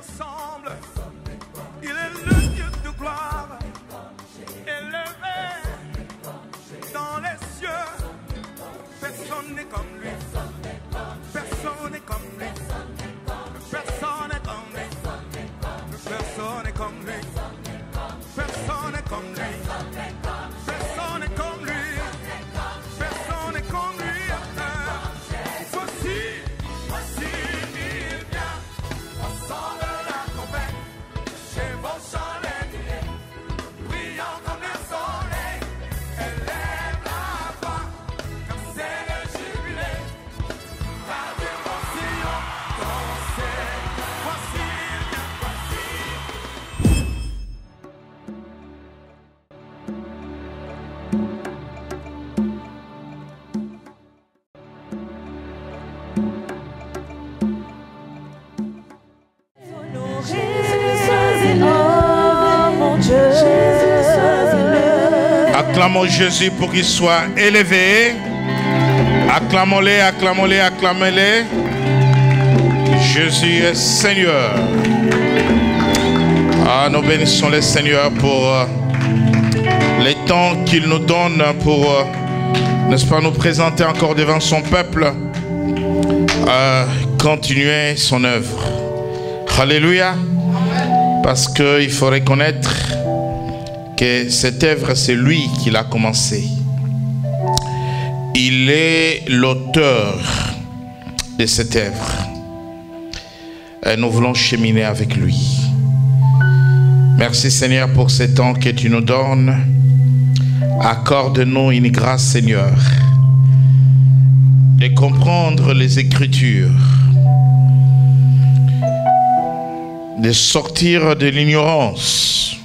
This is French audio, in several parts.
ressemble. Il est le Dieu de gloire, élevé dans les cieux. Personne n'est comme lui. Personne n'est comme lui. Personne n'est comme lui. Personne n'est comme lui. Personne n'est comme lui. Personne n'est comme lui. Personne n'est comme lui. Voici il vient. Au son de la trompette, chez vos chalets, brillant comme le soleil. Élève la voix, comme c'est le jubilé. Radio Sion, dansez. Voici il vient. Acclamons Jésus pour qu'il soit élevé. Acclamons-les, acclamons-les, acclamons-les. Jésus est Seigneur. Ah, nous bénissons le Seigneur pour les temps qu'il nous donne pour, n'est-ce pas, nous présenter encore devant son peuple, continuer son œuvre. Alléluia. Parce qu'il faut reconnaître que cette œuvre, c'est lui qui l'a commencé. Il est l'auteur de cette œuvre. Et nous voulons cheminer avec lui. Merci Seigneur pour ce temps que tu nous donnes. Accorde-nous une grâce Seigneur de comprendre les Écritures, de sortir de l'ignorance,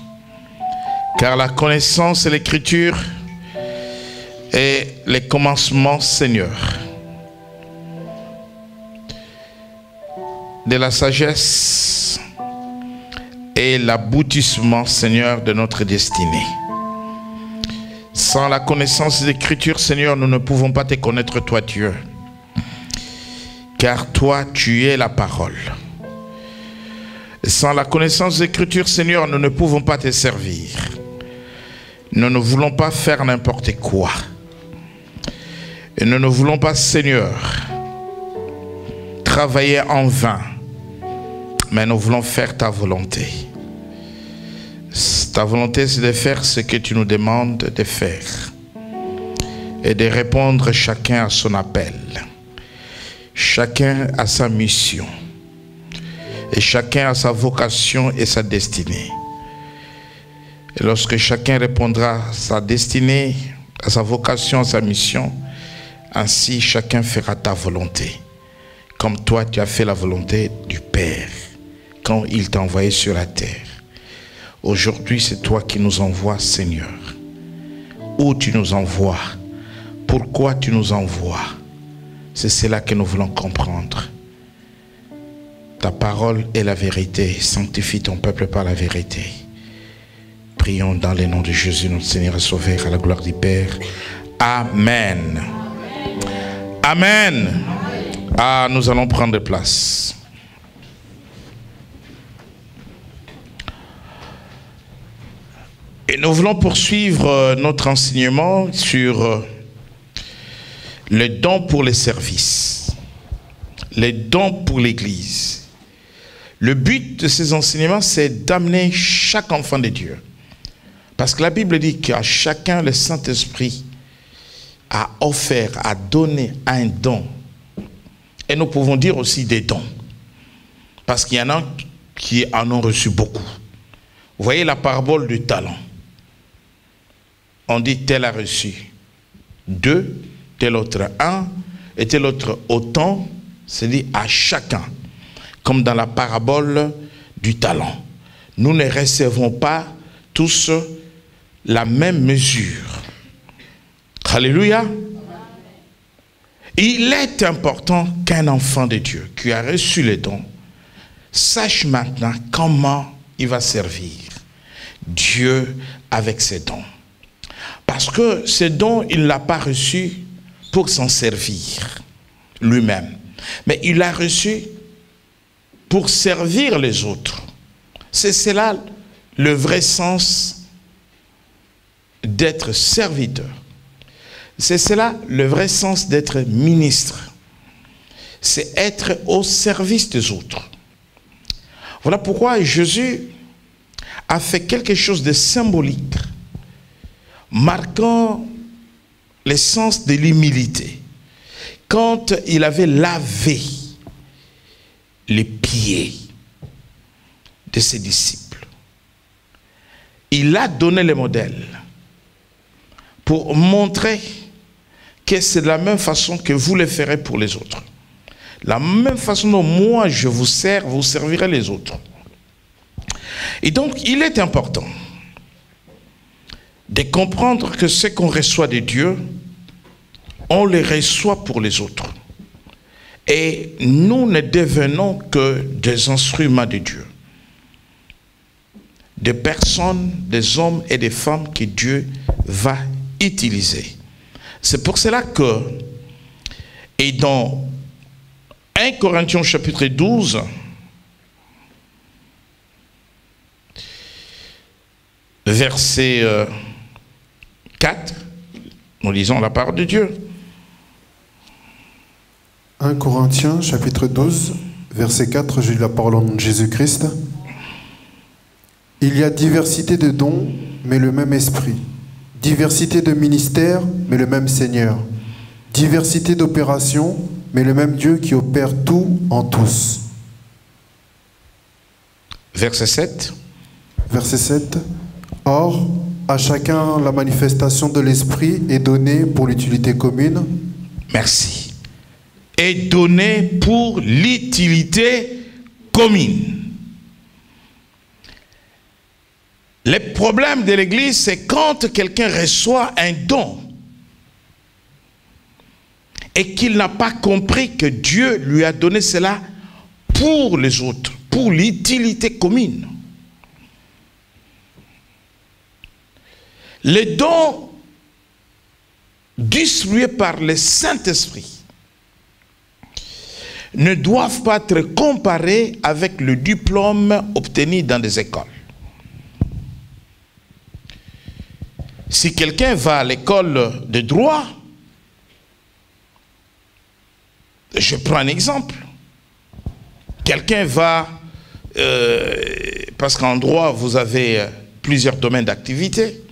car la connaissance et l'écriture est le commencement, Seigneur, de la sagesse et l'aboutissement, Seigneur, de notre destinée. Sans la connaissance des Écritures, Seigneur, nous ne pouvons pas te connaître, toi, Dieu, car toi, tu es la parole. Sans la connaissance des Écritures, Seigneur, nous ne pouvons pas te servir. Nous ne voulons pas faire n'importe quoi. Et nous ne voulons pas, Seigneur, travailler en vain. Mais nous voulons faire ta volonté. Ta volonté, c'est de faire ce que tu nous demandes de faire. Et de répondre chacun à son appel. Chacun à sa mission. Et chacun a sa vocation et sa destinée. Et lorsque chacun répondra à sa destinée, à sa vocation, à sa mission, ainsi chacun fera ta volonté. Comme toi, tu as fait la volonté du Père quand il t'a envoyé sur la terre. Aujourd'hui, c'est toi qui nous envoies, Seigneur. Où tu nous envoies? Pourquoi tu nous envoies? C'est cela que nous voulons comprendre. Ta parole est la vérité. Sanctifie ton peuple par la vérité. Prions dans le nom de Jésus, notre Seigneur et Sauveur, à la gloire du Père. Amen. Amen. Ah, nous allons prendre place. Et nous voulons poursuivre notre enseignement sur les dons pour les services. Les dons pour l'Église. Le but de ces enseignements, c'est d'amener chaque enfant de Dieu. Parce que la Bible dit qu'à chacun, le Saint-Esprit a offert, a donné un don. Et nous pouvons dire aussi des dons. Parce qu'il y en a qui en ont reçu beaucoup. Vous voyez la parabole du talent. On dit tel a reçu 2, tel autre 1, et tel autre autant. C'est dit à chacun. Comme dans la parabole du talent. Nous ne recevons pas tous la même mesure. Alléluia. Il est important qu'un enfant de Dieu qui a reçu les dons sache maintenant comment il va servir Dieu avec ses dons. Parce que ces dons, il ne l'a pas reçu pour s'en servir lui-même. Mais il a reçu pour servir les autres. C'est cela le vrai sens d'être serviteur. C'est cela le vrai sens d'être ministre. C'est être au service des autres. Voilà pourquoi Jésus a fait quelque chose de symbolique, marquant l'essence de l'humilité. Quand il avait lavé les pieds de ses disciples, il a donné le modèle pour montrer que c'est de la même façon que vous le ferez pour les autres. La même façon dont moi je vous sers, vous servirez les autres. Et donc il est important de comprendre que ce qu'on reçoit de Dieu, on le reçoit pour les autres. Et nous ne devenons que des instruments de Dieu. Des personnes, des hommes et des femmes que Dieu va utiliser. C'est pour cela que, et dans 1 Corinthiens chapitre 12, verset 4, nous lisons la parole de Dieu. 1 Corinthiens chapitre 12, verset 4, j'ai la parole en Jésus-Christ. Il y a diversité de dons, mais le même esprit. Diversité de ministères, mais le même Seigneur. Diversité d'opérations, mais le même Dieu qui opère tout en tous. Verset 7. Verset 7. Or, à chacun la manifestation de l'esprit est donnée pour l'utilité commune. Merci. Est donnée pour l'utilité commune. Le problème de l'Église, c'est quand quelqu'un reçoit un don et qu'il n'a pas compris que Dieu lui a donné cela pour les autres, pour l'utilité commune. Les dons distribués par le Saint-Esprit ne doivent pas être comparés avec le diplôme obtenu dans des écoles. Si quelqu'un va à l'école de droit, je prends un exemple. Quelqu'un va, parce qu'en droit, vous avez plusieurs domaines d'activité.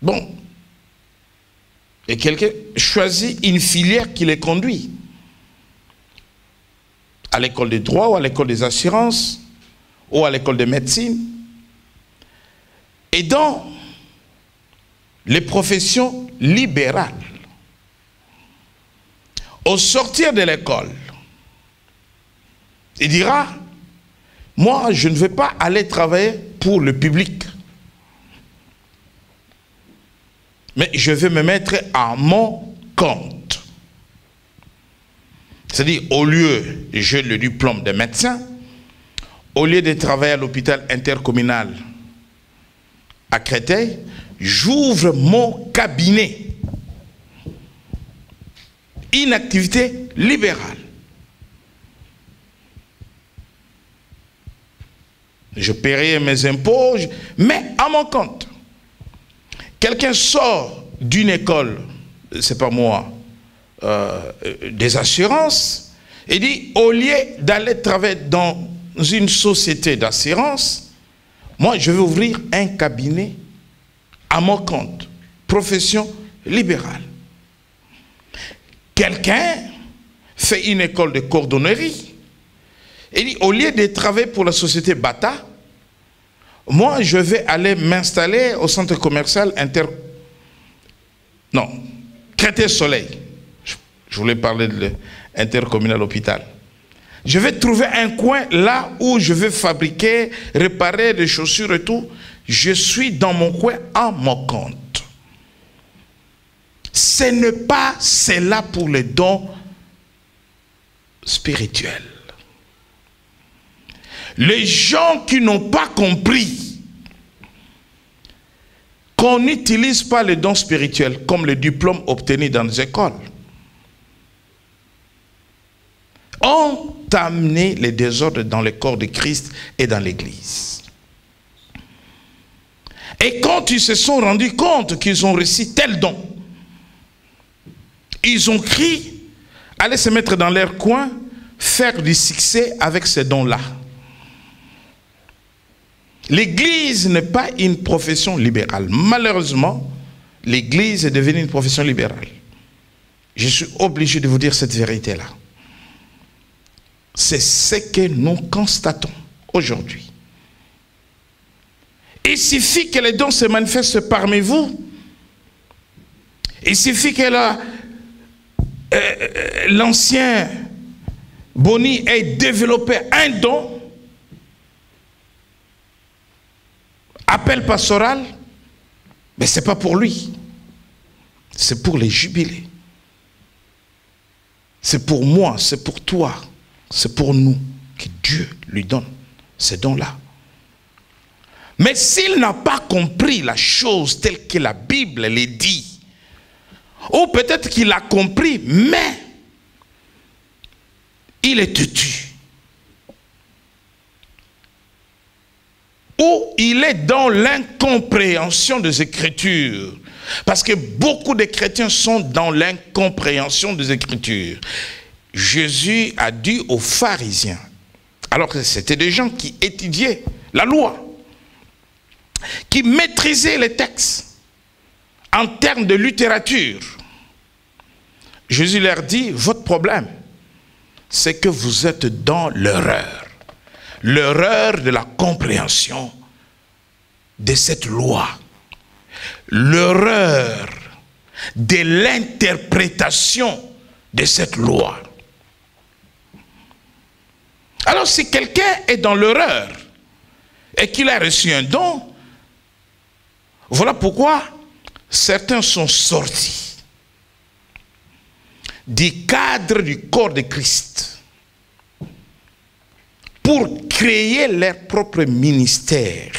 Bon, et quelqu'un choisit une filière qui les conduit. À l'école de droit ou à l'école des assurances ou à l'école de médecine. Et dans les professions libérales, au sortir de l'école, il dira, moi je ne vais pas aller travailler pour le public, mais je vais me mettre à mon compte. C'est-à-dire, au lieu, j'ai le diplôme de médecin, au lieu de travailler à l'hôpital intercommunal à Créteil, j'ouvre mon cabinet. Une activité libérale. Je paierai mes impôts, mais à mon compte. Quelqu'un sort d'une école, c'est pas moi, des assurances, et dit, au lieu d'aller travailler dans une société d'assurance, moi, je vais ouvrir un cabinet à mon compte, profession libérale. Quelqu'un fait une école de cordonnerie et dit, au lieu de travailler pour la société Bata, moi, je vais aller m'installer au centre commercial Créteil Soleil. Je voulais parler de l'intercommunal hôpital. Je vais trouver un coin là où je vais fabriquer, réparer des chaussures et tout. Je suis dans mon coin à mon compte. Ce n'est pas cela pour les dons spirituels. Les gens qui n'ont pas compris qu'on n'utilise pas les dons spirituels comme les diplômes obtenus dans les écoles, ont amené les désordres dans le corps de Christ et dans l'Église. Et quand ils se sont rendus compte qu'ils ont reçu tel don, ils ont crié, aller se mettre dans leur coin, faire du succès avec ces dons-là. L'Église n'est pas une profession libérale. Malheureusement, l'Église est devenue une profession libérale. Je suis obligé de vous dire cette vérité-là. C'est ce que nous constatons aujourd'hui. Il suffit que les dons se manifestent parmi vous. Il suffit que l'ancien Boni ait développé un don, appel pastoral, mais ce n'est pas pour lui. C'est pour les jubilés. C'est pour moi, c'est pour toi, c'est pour nous que Dieu lui donne ces dons-là. Mais s'il n'a pas compris la chose telle que la Bible les dit, ou peut-être qu'il a compris, mais il est têtu, ou il est dans l'incompréhension des Écritures, parce que beaucoup de chrétiens sont dans l'incompréhension des Écritures. Jésus a dit aux pharisiens, alors que c'était des gens qui étudiaient la loi, qui maîtrisaient les textes en termes de littérature. Jésus leur dit, votre problème, c'est que vous êtes dans l'erreur. L'erreur de la compréhension de cette loi. L'erreur de l'interprétation de cette loi. Alors si quelqu'un est dans l'erreur et qu'il a reçu un don, voilà pourquoi certains sont sortis du cadre du corps de Christ pour créer leur propre ministère.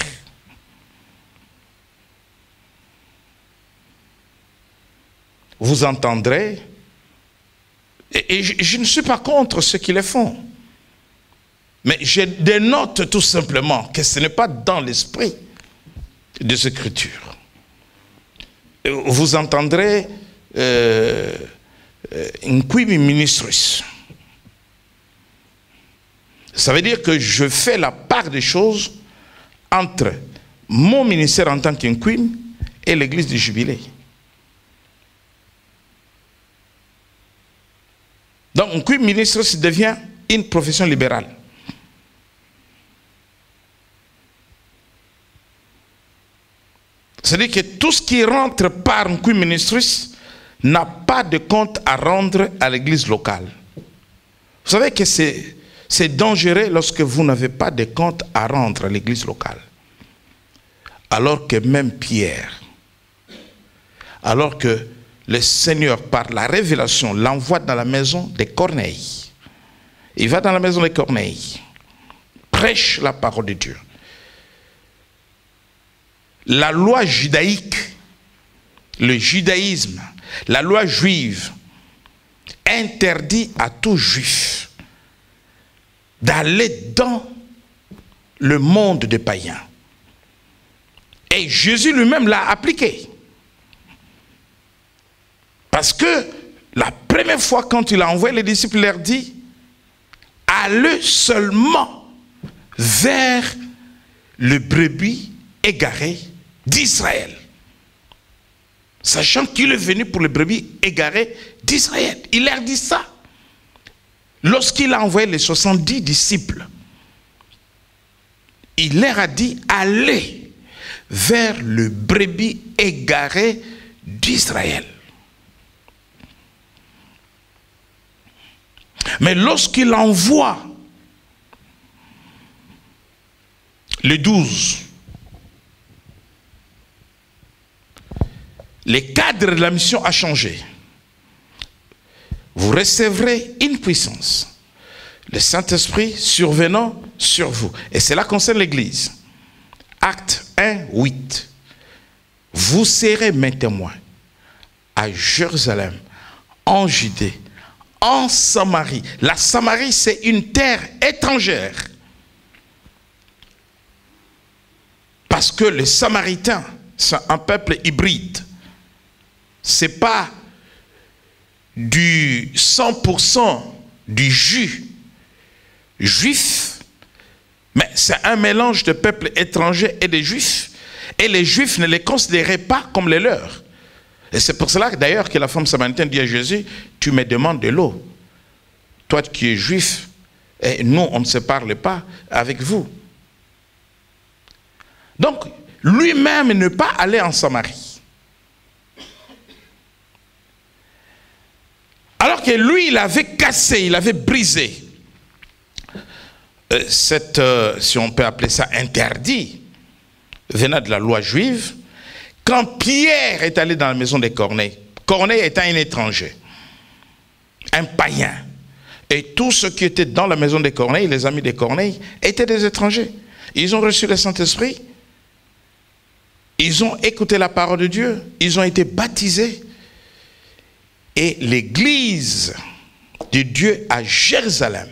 Vous entendrez, et je ne suis pas contre ceux qui le font, mais je dénote tout simplement que ce n'est pas dans l'esprit des Écritures. Vous entendrez inquimi ministris. Ça veut dire que je fais la part des choses entre mon ministère en tant qu'inquim et l'église du Jubilé. Donc, inquim ministris devient une profession libérale. C'est-à-dire que tout ce qui rentre par inquim ministris n'a pas de compte à rendre à l'église locale. Vous savez que c'est dangereux lorsque vous n'avez pas de compte à rendre à l'église locale. Alors que même Pierre, alors que le Seigneur, par la révélation, l'envoie dans la maison de Corneille. Il va dans la maison de Corneille, prêche la parole de Dieu. La loi judaïque, le judaïsme, la loi juive interdit à tout juif d'aller dans le monde des païens. Et Jésus lui-même l'a appliqué. Parce que la première fois quand il a envoyé les disciples, il leur dit, allez seulement vers le brebis égaré d'Israël. Sachant qu'il est venu pour le brebis égaré d'Israël. Il leur dit ça. Lorsqu'il a envoyé les 70 disciples, il leur a dit, allez vers le brebis égaré d'Israël. Mais lorsqu'il envoie les 12, le cadre de la mission a changé. Vous recevrez une puissance, le Saint-Esprit survenant sur vous. Et cela concerne l'Église. Acte 1, 8. Vous serez mes témoins à Jérusalem, en Judée, en Samarie. La Samarie, c'est une terre étrangère. Parce que les Samaritains, c'est un peuple hybride. Ce n'est pas du 100% du jus juif, mais c'est un mélange de peuples étrangers et des juifs. Et les juifs ne les considéraient pas comme les leurs. Et c'est pour cela d'ailleurs que la femme samaritaine dit à Jésus, tu me demandes de l'eau. Toi qui es juif, et nous on ne se parle pas avec vous. Donc lui-même ne pas aller en Samarie. Alors que lui, il avait cassé, il avait brisé cette, si on peut appeler ça interdit, venant de la loi juive, quand Pierre est allé dans la maison de Corneille, Corneille étant un étranger, un païen, et tous ceux qui étaient dans la maison de Corneille, les amis de Corneille, étaient des étrangers. Ils ont reçu le Saint-Esprit, ils ont écouté la parole de Dieu, ils ont été baptisés, et l'église de Dieu à Jérusalem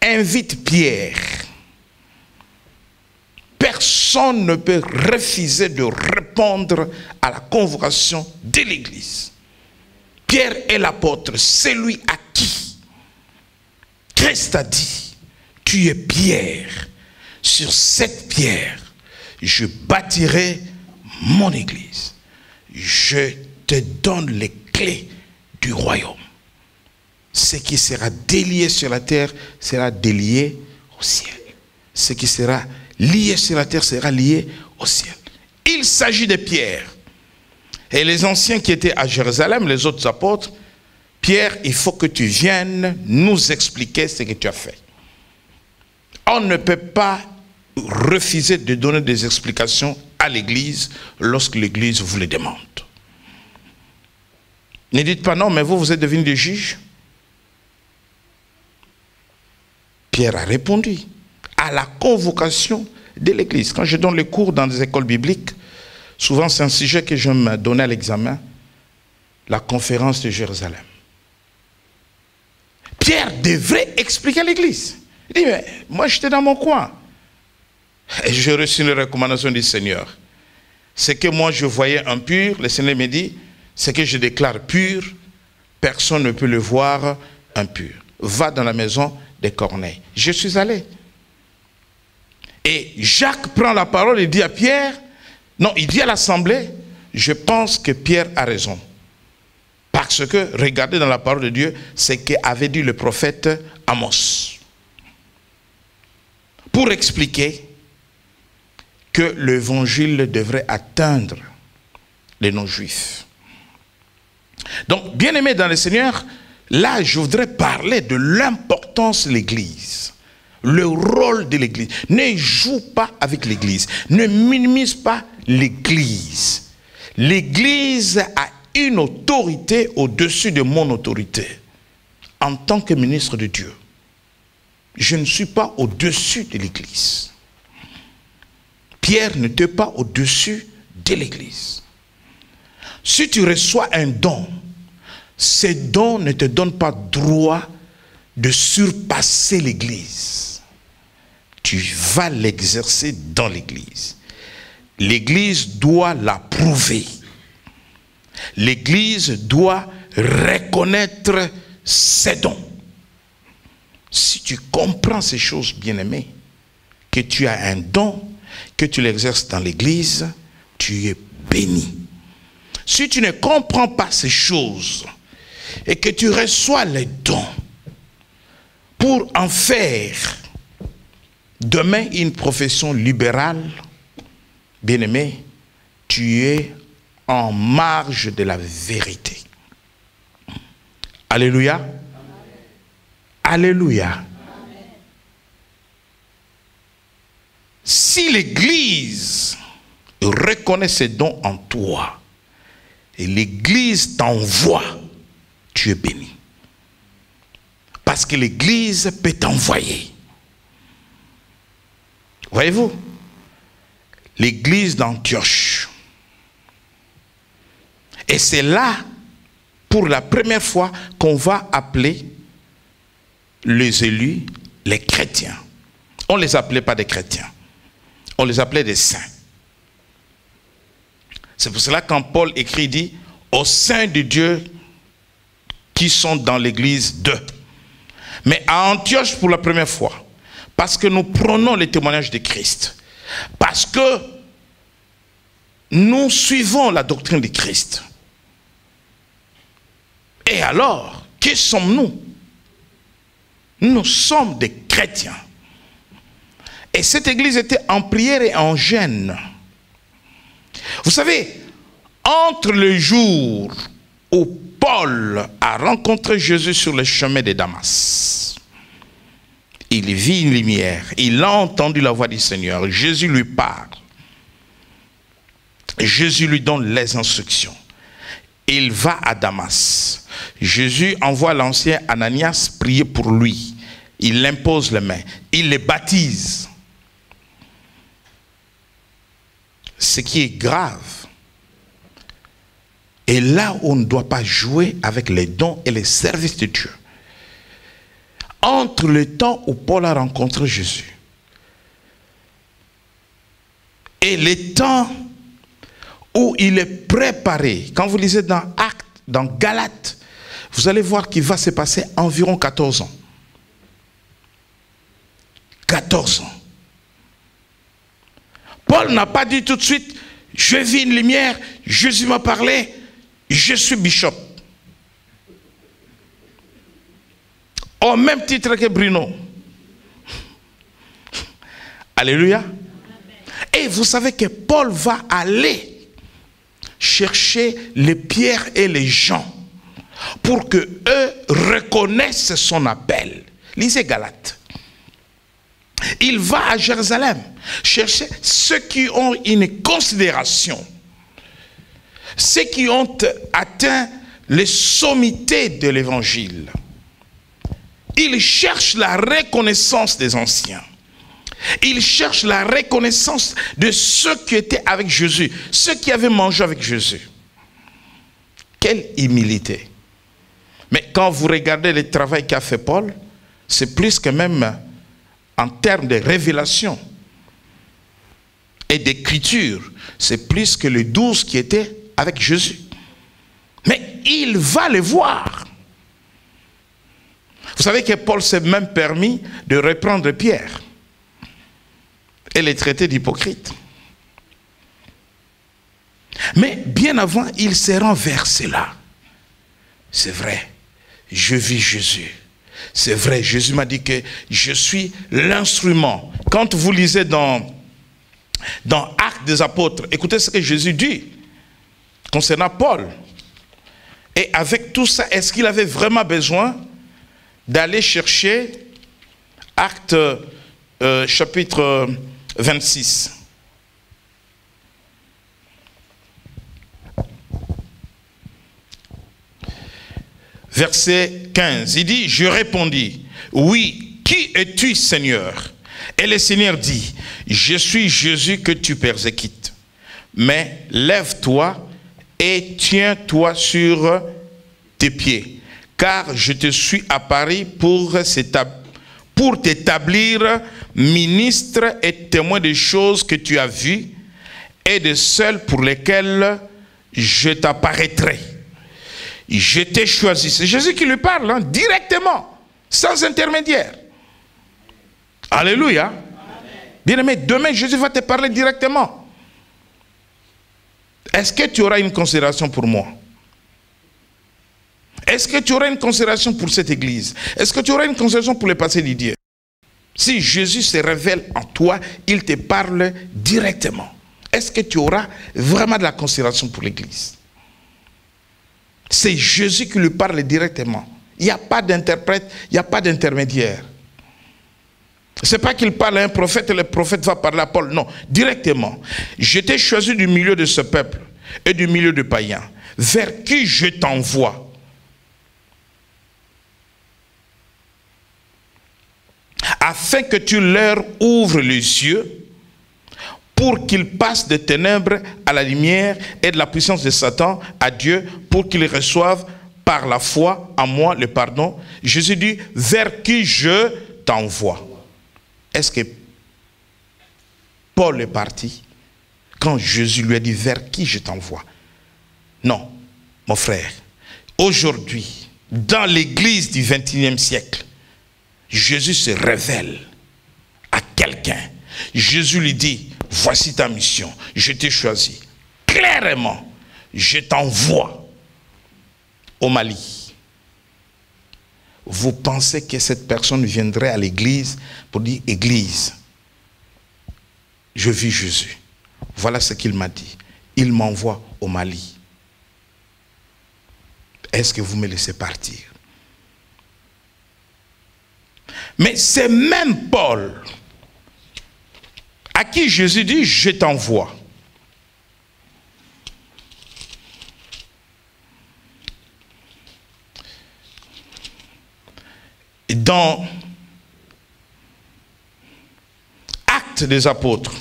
invite Pierre. Personne ne peut refuser de répondre à la convocation de l'église. Pierre est l'apôtre, c'est lui à qui Christ a dit, tu es Pierre, sur cette pierre, je bâtirai mon église. Je te donne les clés du royaume. Ce qui sera délié sur la terre sera délié au ciel. Ce qui sera lié sur la terre sera lié au ciel. Il s'agit de Pierre. Et les anciens qui étaient à Jérusalem, les autres apôtres, Pierre, il faut que tu viennes nous expliquer ce que tu as fait. On ne peut pas refuser de donner des explications à l'église lorsque l'église vous le demande. Ne dites pas non, mais vous êtes devenus des juges. Pierre a répondu à la convocation de l'église. Quand je donne les cours dans des écoles bibliques, souvent c'est un sujet que je me donnais à l'examen, la conférence de Jérusalem. Pierre devrait expliquer à l'église. Il dit, mais moi j'étais dans mon coin. Et j'ai reçu une recommandation du Seigneur. Ce que moi je voyais impur, le Seigneur me dit, ce que je déclare pur, personne ne peut le voir impur. Va dans la maison de Corneille. Je suis allé. Et Jacques prend la parole et dit à Pierre, non, il dit à l'assemblée, je pense que Pierre a raison. Parce que, regardez dans la parole de Dieu, ce qu'avait dit le prophète Amos. Pour expliquer que l'évangile devrait atteindre les non-juifs. Donc, bien-aimés dans le Seigneur, là, je voudrais parler de l'importance de l'Église. Le rôle de l'Église. Ne joue pas avec l'Église. Ne minimise pas l'Église. L'Église a une autorité au-dessus de mon autorité. En tant que ministre de Dieu, je ne suis pas au-dessus de l'Église. Pierre n'était pas au-dessus de l'Église. Si tu reçois un don, ce don ne te donne pas droit de surpasser l'Église. Tu vas l'exercer dans l'Église. L'Église doit l'approuver. L'Église doit reconnaître ses dons. Si tu comprends ces choses, bien-aimé, que tu as un don, que tu l'exerces dans l'Église, tu es béni. Si tu ne comprends pas ces choses et que tu reçois les dons pour en faire demain une profession libérale, bien-aimé, tu es en marge de la vérité. Alléluia. Amen. Alléluia. Amen. Si l'Église reconnaît ses dons en toi et l'Église t'envoie, tu es béni. Parce que l'Église peut t'envoyer. Voyez-vous, l'Église d'Antioche. Et c'est là, pour la première fois qu'on va appeler les élus les chrétiens. On ne les appelait pas des chrétiens. On les appelait des saints. C'est pour cela que quand Paul écrit, il dit « aux saints de Dieu qui sont dans l'église d'eux ». Mais à Antioche pour la première fois, parce que nous prenons les témoignages de Christ, parce que nous suivons la doctrine de Christ. Et alors, qui sommes-nous? Nous sommes des chrétiens. Et cette église était en prière et en jeûne. Vous savez, entre le jour où Paul a rencontré Jésus sur le chemin de Damas, il vit une lumière, il a entendu la voix du Seigneur, Jésus lui parle, Jésus lui donne les instructions. Il va à Damas. Jésus envoie l'ancien Ananias prier pour lui. Il impose les mains, il les baptise. Ce qui est grave. Et là où on ne doit pas jouer avec les dons et les services de Dieu. Entre le temps où Paul a rencontré Jésus et le temps où il est préparé, quand vous lisez dans Actes, dans Galates, vous allez voir qu'il va se passer environ 14 ans. 14 ans. Paul n'a pas dit tout de suite, je vis une lumière, Jésus m'a parlé, je suis bishop. Au même titre que Bruno. Alléluia. Et vous savez que Paul va aller chercher les Pierre et les Jean pour que eux reconnaissent son appel. Lisez Galates. Il va à Jérusalem chercher ceux qui ont une considération, ceux qui ont atteint les sommités de l'évangile. Il cherche la reconnaissance des anciens. Il cherche la reconnaissance de ceux qui étaient avec Jésus, ceux qui avaient mangé avec Jésus. Quelle humilité. Mais quand vous regardez le travail qu'a fait Paul, c'est plus que même en termes de révélation et d'écriture, c'est plus que les 12 qui étaient avec Jésus. Mais il va les voir. Vous savez que Paul s'est même permis de reprendre Pierre et les traiter d'hypocrite. Mais bien avant, il s'est renversé là. C'est vrai, je vis Jésus. C'est vrai, Jésus m'a dit que je suis l'instrument. Quand vous lisez dans Actes des Apôtres, écoutez ce que Jésus dit concernant Paul. Et avec tout ça, est-ce qu'il avait vraiment besoin d'aller chercher Actes chapitre 26. Verset 15, il dit, je répondis, oui, qui es-tu, Seigneur? Et le Seigneur dit, je suis Jésus que tu persécutes. Mais lève-toi et tiens-toi sur tes pieds, car je te suis apparu pour t'établir ministre et témoin des choses que tu as vues et de celles pour lesquelles je t'apparaîtrai. Je t'ai choisi. C'est Jésus qui lui parle, hein, directement, sans intermédiaire. Alléluia. Bien-aimé, demain Jésus va te parler directement. Est-ce que tu auras une considération pour moi? Est-ce que tu auras une considération pour cette église? Est-ce que tu auras une considération pour le passé Didier? Si Jésus se révèle en toi, il te parle directement. Est-ce que tu auras vraiment de la considération pour l'église? C'est Jésus qui lui parle directement. Il n'y a pas d'interprète, il n'y a pas d'intermédiaire. Ce n'est pas qu'il parle à un prophète et le prophète va parler à Paul. Non, directement. Je t'ai choisi du milieu de ce peuple et du milieu de païens, vers qui je t'envoie. Afin que tu leur ouvres les yeux pour qu'ils passent des ténèbres à la lumière et de la puissance de Satan à Dieu, pour qu'ils reçoivent par la foi en moi le pardon. Jésus dit, vers qui je t'envoie. Est-ce que Paul est parti quand Jésus lui a dit, vers qui je t'envoie? Non, mon frère. Aujourd'hui, dans l'église du XXIe siècle, Jésus se révèle à quelqu'un. Jésus lui dit, voici ta mission, je t'ai choisi. Clairement, je t'envoie au Mali. Vous pensez que cette personne viendrait à l'église pour dire, église, je vis Jésus. Voilà ce qu'il m'a dit. Il m'envoie au Mali. Est-ce que vous me laissez partir? Mais c'est même Paul à qui Jésus dit, je t'envoie. Dans Actes des Apôtres,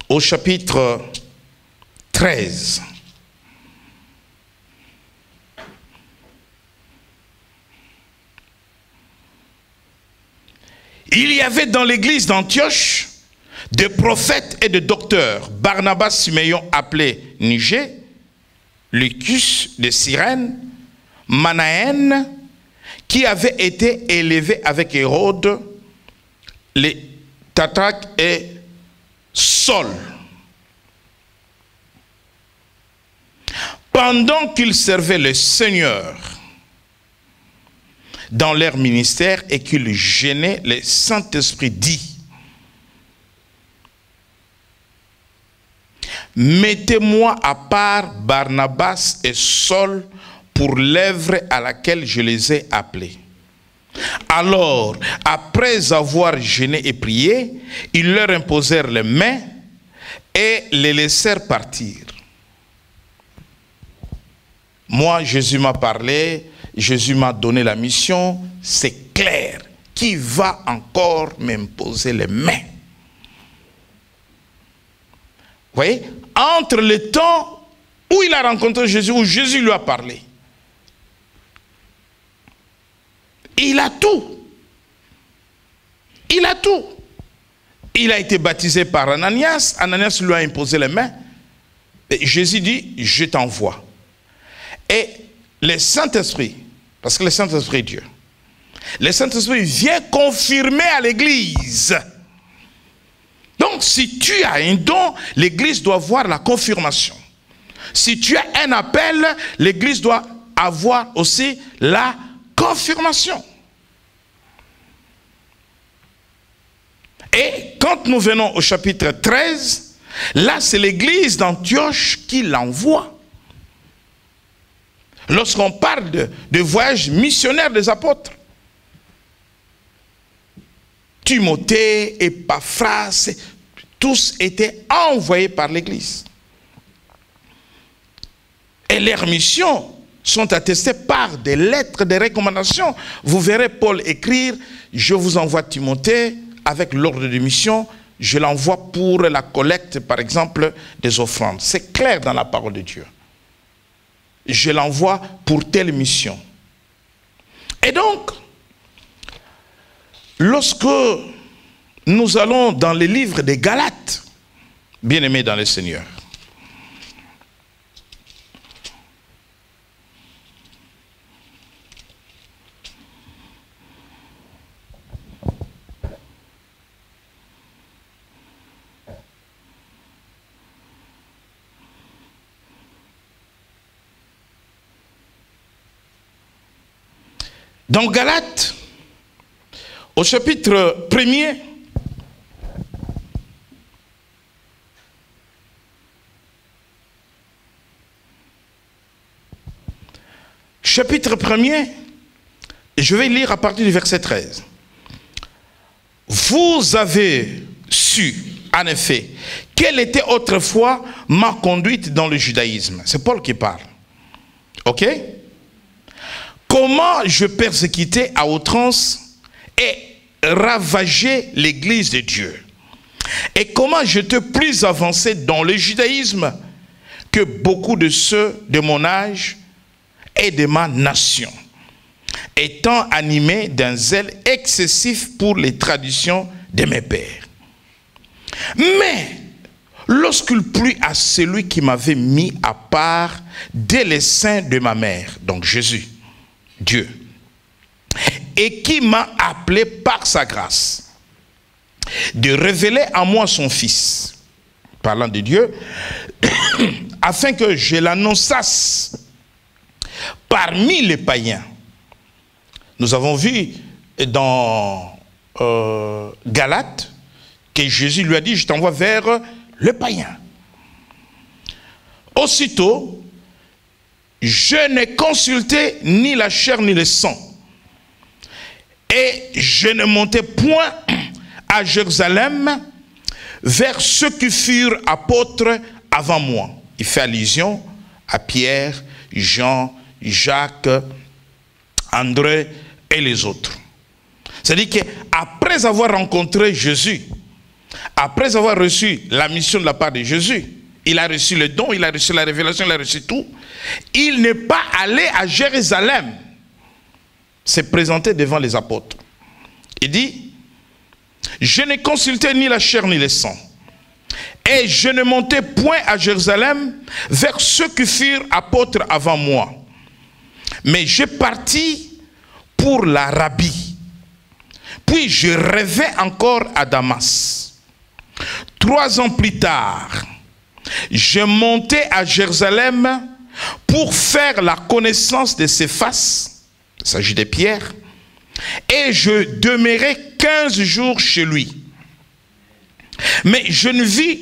au chapitre 13, il y avait dans l'église d'Antioche des prophètes et des docteurs, Barnabas, Siméon appelé Niger, Lucus de Cyrène, Manaën, qui avait été élevé avec Hérode, les Tatraques et Saul. Pendant qu'ils servaient le Seigneur dans leur ministère et qu'ils gênaient, le Saint-Esprit dit, mettez-moi à part Barnabas et Saul pour l'œuvre à laquelle je les ai appelés. Alors, après avoir gêné et prié, ils leur imposèrent les mains et les laissèrent partir. Moi, Jésus m'a parlé, Jésus m'a donné la mission, c'est clair. Qui va encore m'imposer les mains? Vous voyez, entre le temps où il a rencontré Jésus, où Jésus lui a parlé, il a tout. Il a tout. Il a été baptisé par Ananias. Ananias lui a imposé les mains. Et Jésus dit, je t'envoie. Et le Saint-Esprit, parce que le Saint-Esprit est Dieu, le Saint-Esprit vient confirmer à l'église. Donc, si tu as un don, l'église doit avoir la confirmation. Si tu as un appel, l'église doit avoir aussi la confirmation. Et quand nous venons au chapitre 13, là c'est l'église d'Antioche qui l'envoie. Lorsqu'on parle de voyage missionnaire des apôtres, Timothée, Épaphras, tous étaient envoyés par l'église. Et leurs missions sont attestées par des lettres de recommandation. Vous verrez Paul écrire, je vous envoie Timothée avec l'ordre de mission, je l'envoie pour la collecte, par exemple, des offrandes. C'est clair dans la parole de Dieu. Je l'envoie pour telle mission. Et donc, lorsque nous allons dans les livres des Galates, bien-aimés dans le Seigneur, dans Galates, au chapitre 1er, chapitre 1er, je vais lire à partir du verset 13. Vous avez su, en effet, quelle était autrefois ma conduite dans le judaïsme. C'est Paul qui parle. Ok? Comment je persécutais à outrance et ravageais l'église de Dieu. Et comment j'étais plus avancé dans le judaïsme que beaucoup de ceux de mon âge et de ma nation, étant animé d'un zèle excessif pour les traditions de mes pères. Mais lorsqu'il plut à celui qui m'avait mis à part dès les seins de ma mère, donc Jésus, Dieu, et qui m'a appelé par sa grâce, de révéler à moi son Fils, parlant de Dieu, afin que je l'annonçasse parmi les païens. Nous avons vu dans Galates que Jésus lui a dit, je t'envoie vers le païen. Aussitôt, je n'ai consulté ni la chair ni le sang, et je ne montai point à Jérusalem vers ceux qui furent apôtres avant moi. Il fait allusion à Pierre, Jean, Jacques, André et les autres. C'est-à-dire qu'après avoir rencontré Jésus, après avoir reçu la mission de la part de Jésus, il a reçu le don, il a reçu la révélation, il a reçu tout. Il n'est pas allé à Jérusalem se présenter devant les apôtres. Il dit, je n'ai consulté ni la chair ni le sang, et je ne montai point à Jérusalem vers ceux qui furent apôtres avant moi, mais je partis pour l'Arabie. Puis je rêvais encore à Damas. 3 ans plus tard, je montai à Jérusalem pour faire la connaissance de Céphas, il s'agit de Pierre, et je demeurai 15 jours chez lui. Mais je ne vis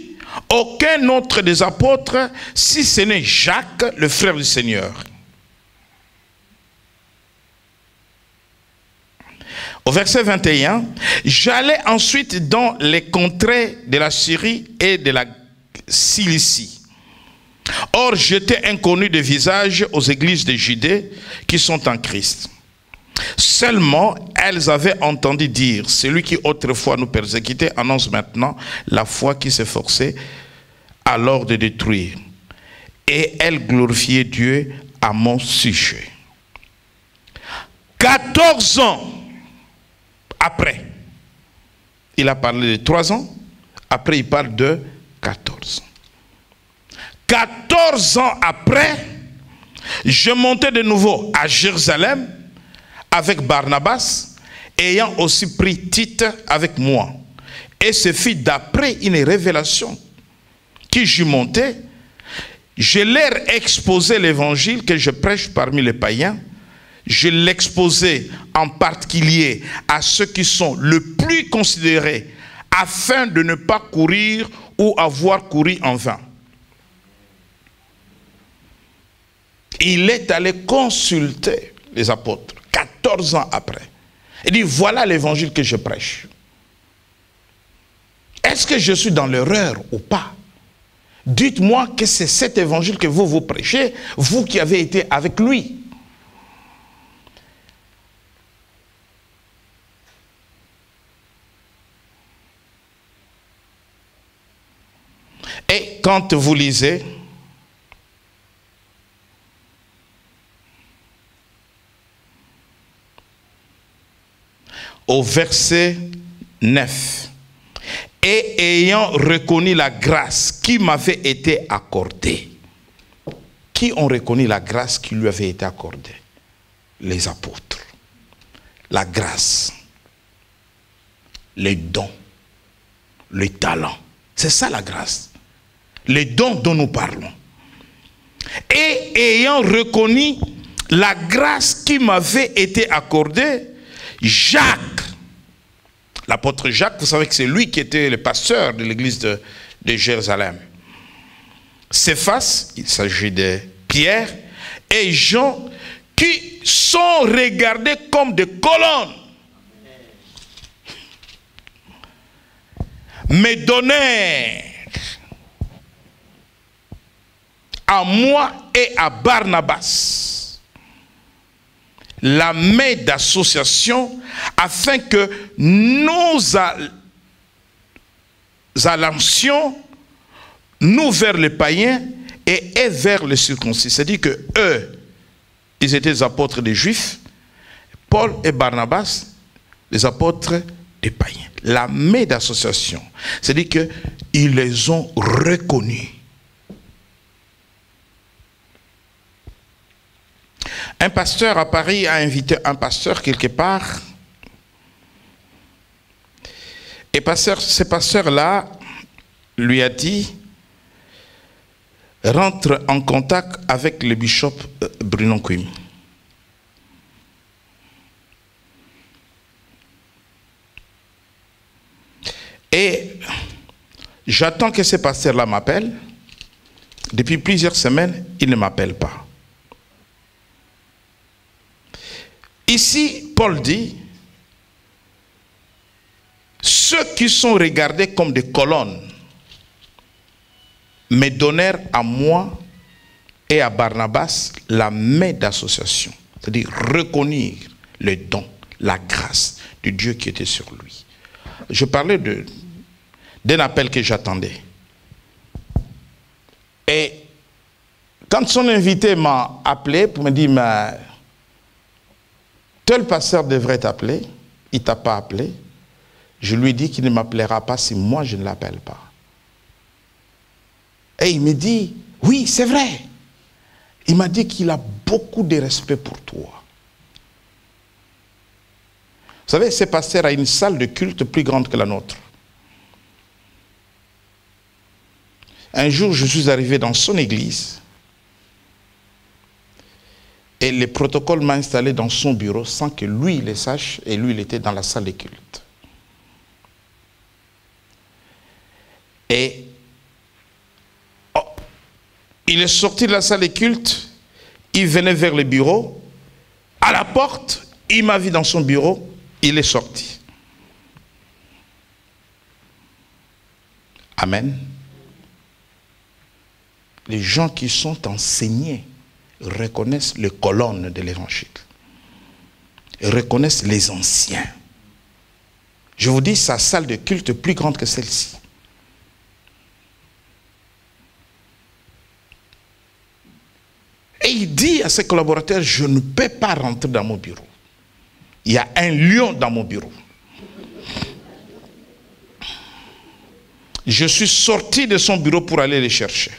aucun autre des apôtres, si ce n'est Jacques, le frère du Seigneur. Au verset 21, j'allais ensuite dans les contrées de la Syrie et de la Cilicie. Or, j'étais inconnu de visage aux églises de Judée qui sont en Christ. Seulement, elles avaient entendu dire, celui qui autrefois nous persécutait annonce maintenant la foi qui s'efforçait alors de détruire. Et elles glorifiaient Dieu à mon sujet. 14 ans après, il a parlé de 3 ans, après il parle de 14 ans. 14 ans après, je montais de nouveau à Jérusalem avec Barnabas, ayant aussi pris Tite avec moi. Et ce fut d'après une révélation que j'y montais. Je leur exposais l'évangile que je prêche parmi les païens. Je l'exposais en particulier à ceux qui sont le plus considérés, afin de ne pas courir ou avoir couru en vain. Il est allé consulter les apôtres 14 ans après. Il dit, voilà l'évangile que je prêche. Est-ce que je suis dans l'erreur ou pas? Dites-moi que c'est cet évangile que vous prêchez, vous qui avez été avec lui. Et quand vous lisez au verset 9, et ayant reconnu la grâce qui m'avait été accordée. Qui ont reconnu la grâce qui lui avait été accordée? Les apôtres. La grâce, les dons, les talents. C'est ça la grâce. Les dons dont nous parlons. Et ayant reconnu la grâce qui m'avait été accordée, Jacques, l'apôtre Jacques, vous savez que c'est lui qui était le pasteur de l'église de Jérusalem. Céphas, il s'agit de Pierre, et Jean, qui sont regardés comme des colonnes, me donnèrent à moi et à Barnabas la main d'association afin que nous allancions nous vers les païens et vers les circoncis. C'est-à-dire que eux, ils étaient les apôtres des Juifs. Paul et Barnabas, les apôtres des païens. La main d'association, c'est-à-dire qu'ils les ont reconnus. Un pasteur à Paris a invité un pasteur quelque part. Et ce pasteur-là lui a dit, rentre en contact avec le bishop Bruno Quim. Et j'attends que ce pasteur-là m'appelle. Depuis plusieurs semaines, il ne m'appelle pas. Ici, Paul dit, ceux qui sont regardés comme des colonnes me donnèrent à moi et à Barnabas la main d'association, c'est-à-dire reconnaître le don, la grâce de Dieu qui était sur lui. Je parlais d'un appel que j'attendais. Et quand son invité m'a appelé pour me dire, mais tel pasteur devrait t'appeler, il ne t'a pas appelé, je lui ai dit qu'il ne m'appellera pas si moi je ne l'appelle pas. Et il me dit, oui, c'est vrai. Il m'a dit qu'il a beaucoup de respect pour toi. Vous savez, ce pasteur a une salle de culte plus grande que la nôtre. Un jour, je suis arrivé dans son église et le protocole m'a installé dans son bureau sans que lui le sache, et lui, il était dans la salle de culte. Et il est sorti de la salle de culte, il venait vers le bureau, à la porte, il m'a vu dans son bureau, il est sorti. Amen. Les gens qui sont enseignés reconnaissent les colonnes de l'évangile, reconnaissent les anciens. Je vous dis, sa salle de culte est plus grande que celle-ci. Et il dit à ses collaborateurs, je ne peux pas rentrer dans mon bureau. Il y a un lion dans mon bureau. Je suis sorti de son bureau pour aller le chercher.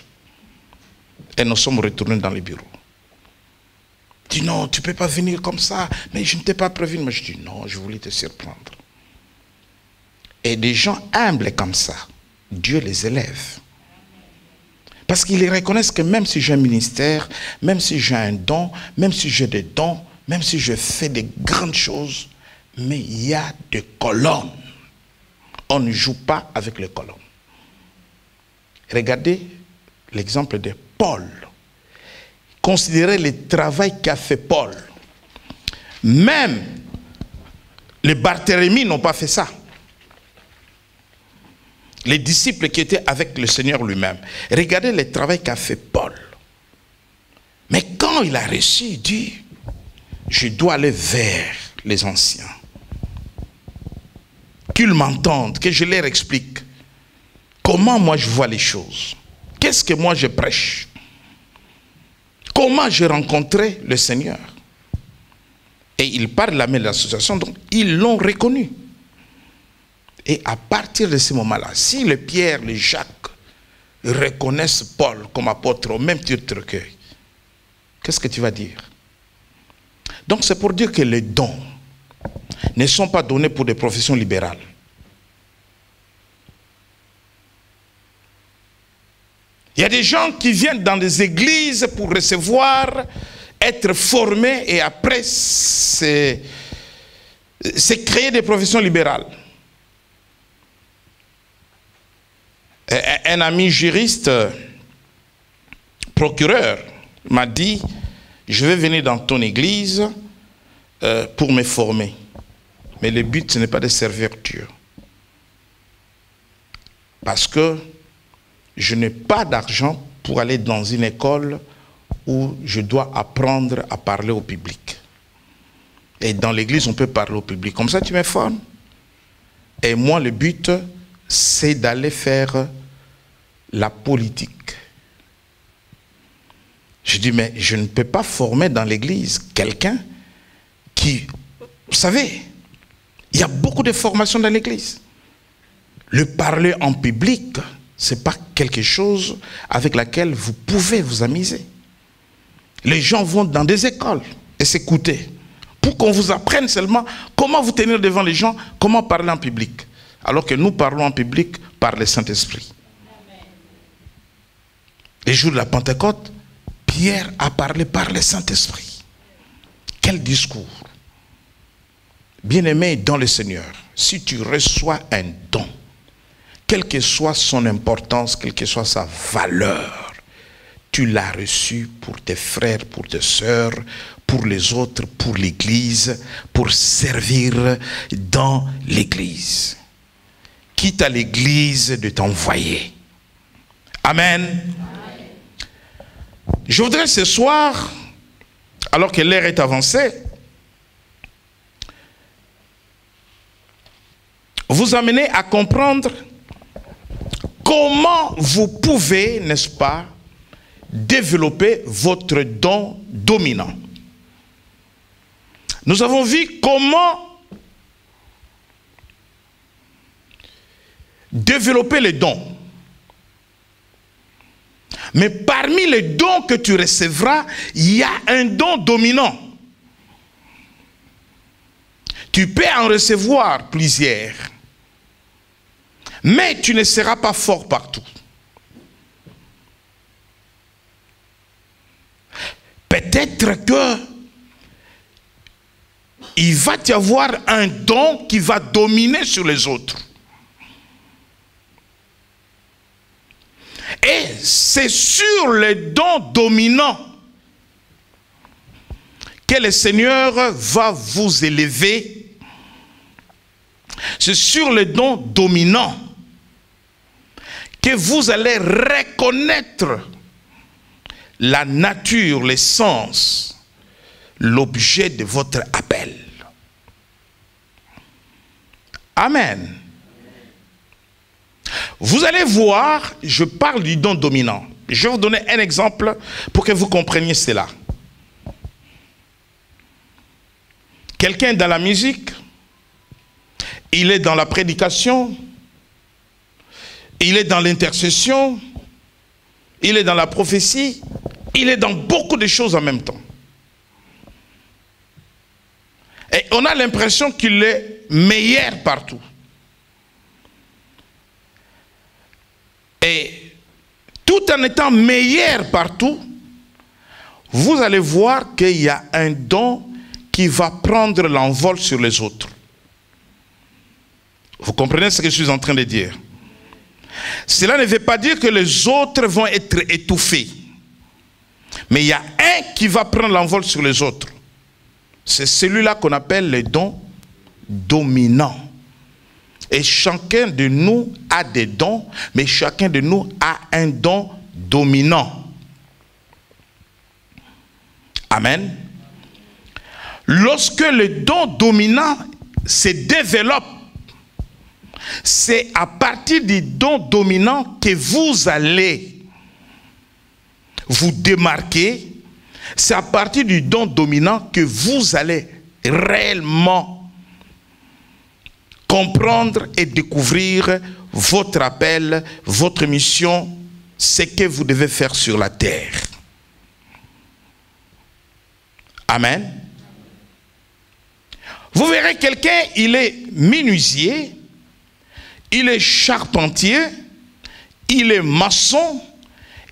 Et nous sommes retournés dans le bureau. Il dit non, tu ne peux pas venir comme ça. Mais je ne t'ai pas prévenu. Mais je dis non, je voulais te surprendre. Et des gens humbles comme ça, Dieu les élève. Parce qu'ils reconnaissent que même si j'ai un ministère, même si j'ai un don, même si j'ai des dons, même si je fais de grandes choses, mais il y a des colonnes. On ne joue pas avec les colonnes. Regardez l'exemple de Paul. Considérez le travail qu'a fait Paul. Même les Barthélemy n'ont pas fait ça. Les disciples qui étaient avec le Seigneur lui-même. Regardez le travail qu'a fait Paul. Mais quand il a reçu, il dit, je dois aller vers les anciens. Qu'ils m'entendent, que je leur explique comment moi je vois les choses. Qu'est-ce que moi je prêche? Comment j'ai rencontré le Seigneur? Et il parle de la main de l'association, donc ils l'ont reconnu. Et à partir de ce moment-là, si le Pierre, le Jacques reconnaissent Paul comme apôtre au même titre que, qu'est-ce que tu vas dire? Donc c'est pour dire que les dons ne sont pas donnés pour des professions libérales. Il y a des gens qui viennent dans des églises pour recevoir, être formés et après c'est créer des professions libérales. Un ami juriste, procureur, m'a dit, je vais venir dans ton église pour me former. Mais le but, ce n'est pas de servir Dieu. Parce que je n'ai pas d'argent pour aller dans une école où je dois apprendre à parler au public. Et dans l'église, on peut parler au public. Comme ça, tu me formes. Et moi, le but, c'est d'aller faire la politique. Je dis, mais je ne peux pas former dans l'église quelqu'un qui... Vous savez, il y a beaucoup de formations dans l'église. Le parler en public, ce n'est pas quelque chose avec laquelle vous pouvez vous amuser. Les gens vont dans des écoles et s'écouter pour qu'on vous apprenne seulement comment vous tenir devant les gens, comment parler en public. Alors que nous parlons en public par le Saint-Esprit. Les jours de la Pentecôte, Pierre a parlé par le Saint-Esprit. Quel discours! Bien-aimé dans le Seigneur, si tu reçois un don, quelle que soit son importance, quelle que soit sa valeur, tu l'as reçu pour tes frères, pour tes sœurs, pour les autres, pour l'Église, pour servir dans l'Église. Quitte à l'Église de t'envoyer. Amen. Je voudrais ce soir, alors que l'heure est avancée, vous amener à comprendre comment vous pouvez, n'est-ce pas, développer votre don dominant. Nous avons vu comment développer les dons. Mais parmi les dons que tu recevras, il y a un don dominant. Tu peux en recevoir plusieurs. Mais tu ne seras pas fort partout. Peut-être que il va y avoir un don qui va dominer sur les autres. Et c'est sur le don dominant que le Seigneur va vous élever. C'est sur le don dominant que vous allez reconnaître la nature, l'essence, l'objet de votre appel. Amen. Vous allez voir, je parle du don dominant. Je vais vous donner un exemple pour que vous compreniez cela. Quelqu'un dans la musique, il est dans la prédication, il est dans l'intercession, il est dans la prophétie, il est dans beaucoup de choses en même temps. Et on a l'impression qu'il est meilleur partout. Et tout en étant meilleur partout, vous allez voir qu'il y a un don qui va prendre l'envol sur les autres. Vous comprenez ce que je suis en train de dire? Cela ne veut pas dire que les autres vont être étouffés. Mais il y a un qui va prendre l'envol sur les autres. C'est celui-là qu'on appelle le don dominant. Et chacun de nous a des dons, mais chacun de nous a un don dominant. Amen. Lorsque le don dominant se développe, c'est à partir du don dominant que vous allez vous démarquer. C'est à partir du don dominant que vous allez réellement comprendre et découvrir votre appel, votre mission, ce que vous devez faire sur la terre. Amen. Vous verrez quelqu'un, il est menuisier, il est charpentier, il est maçon,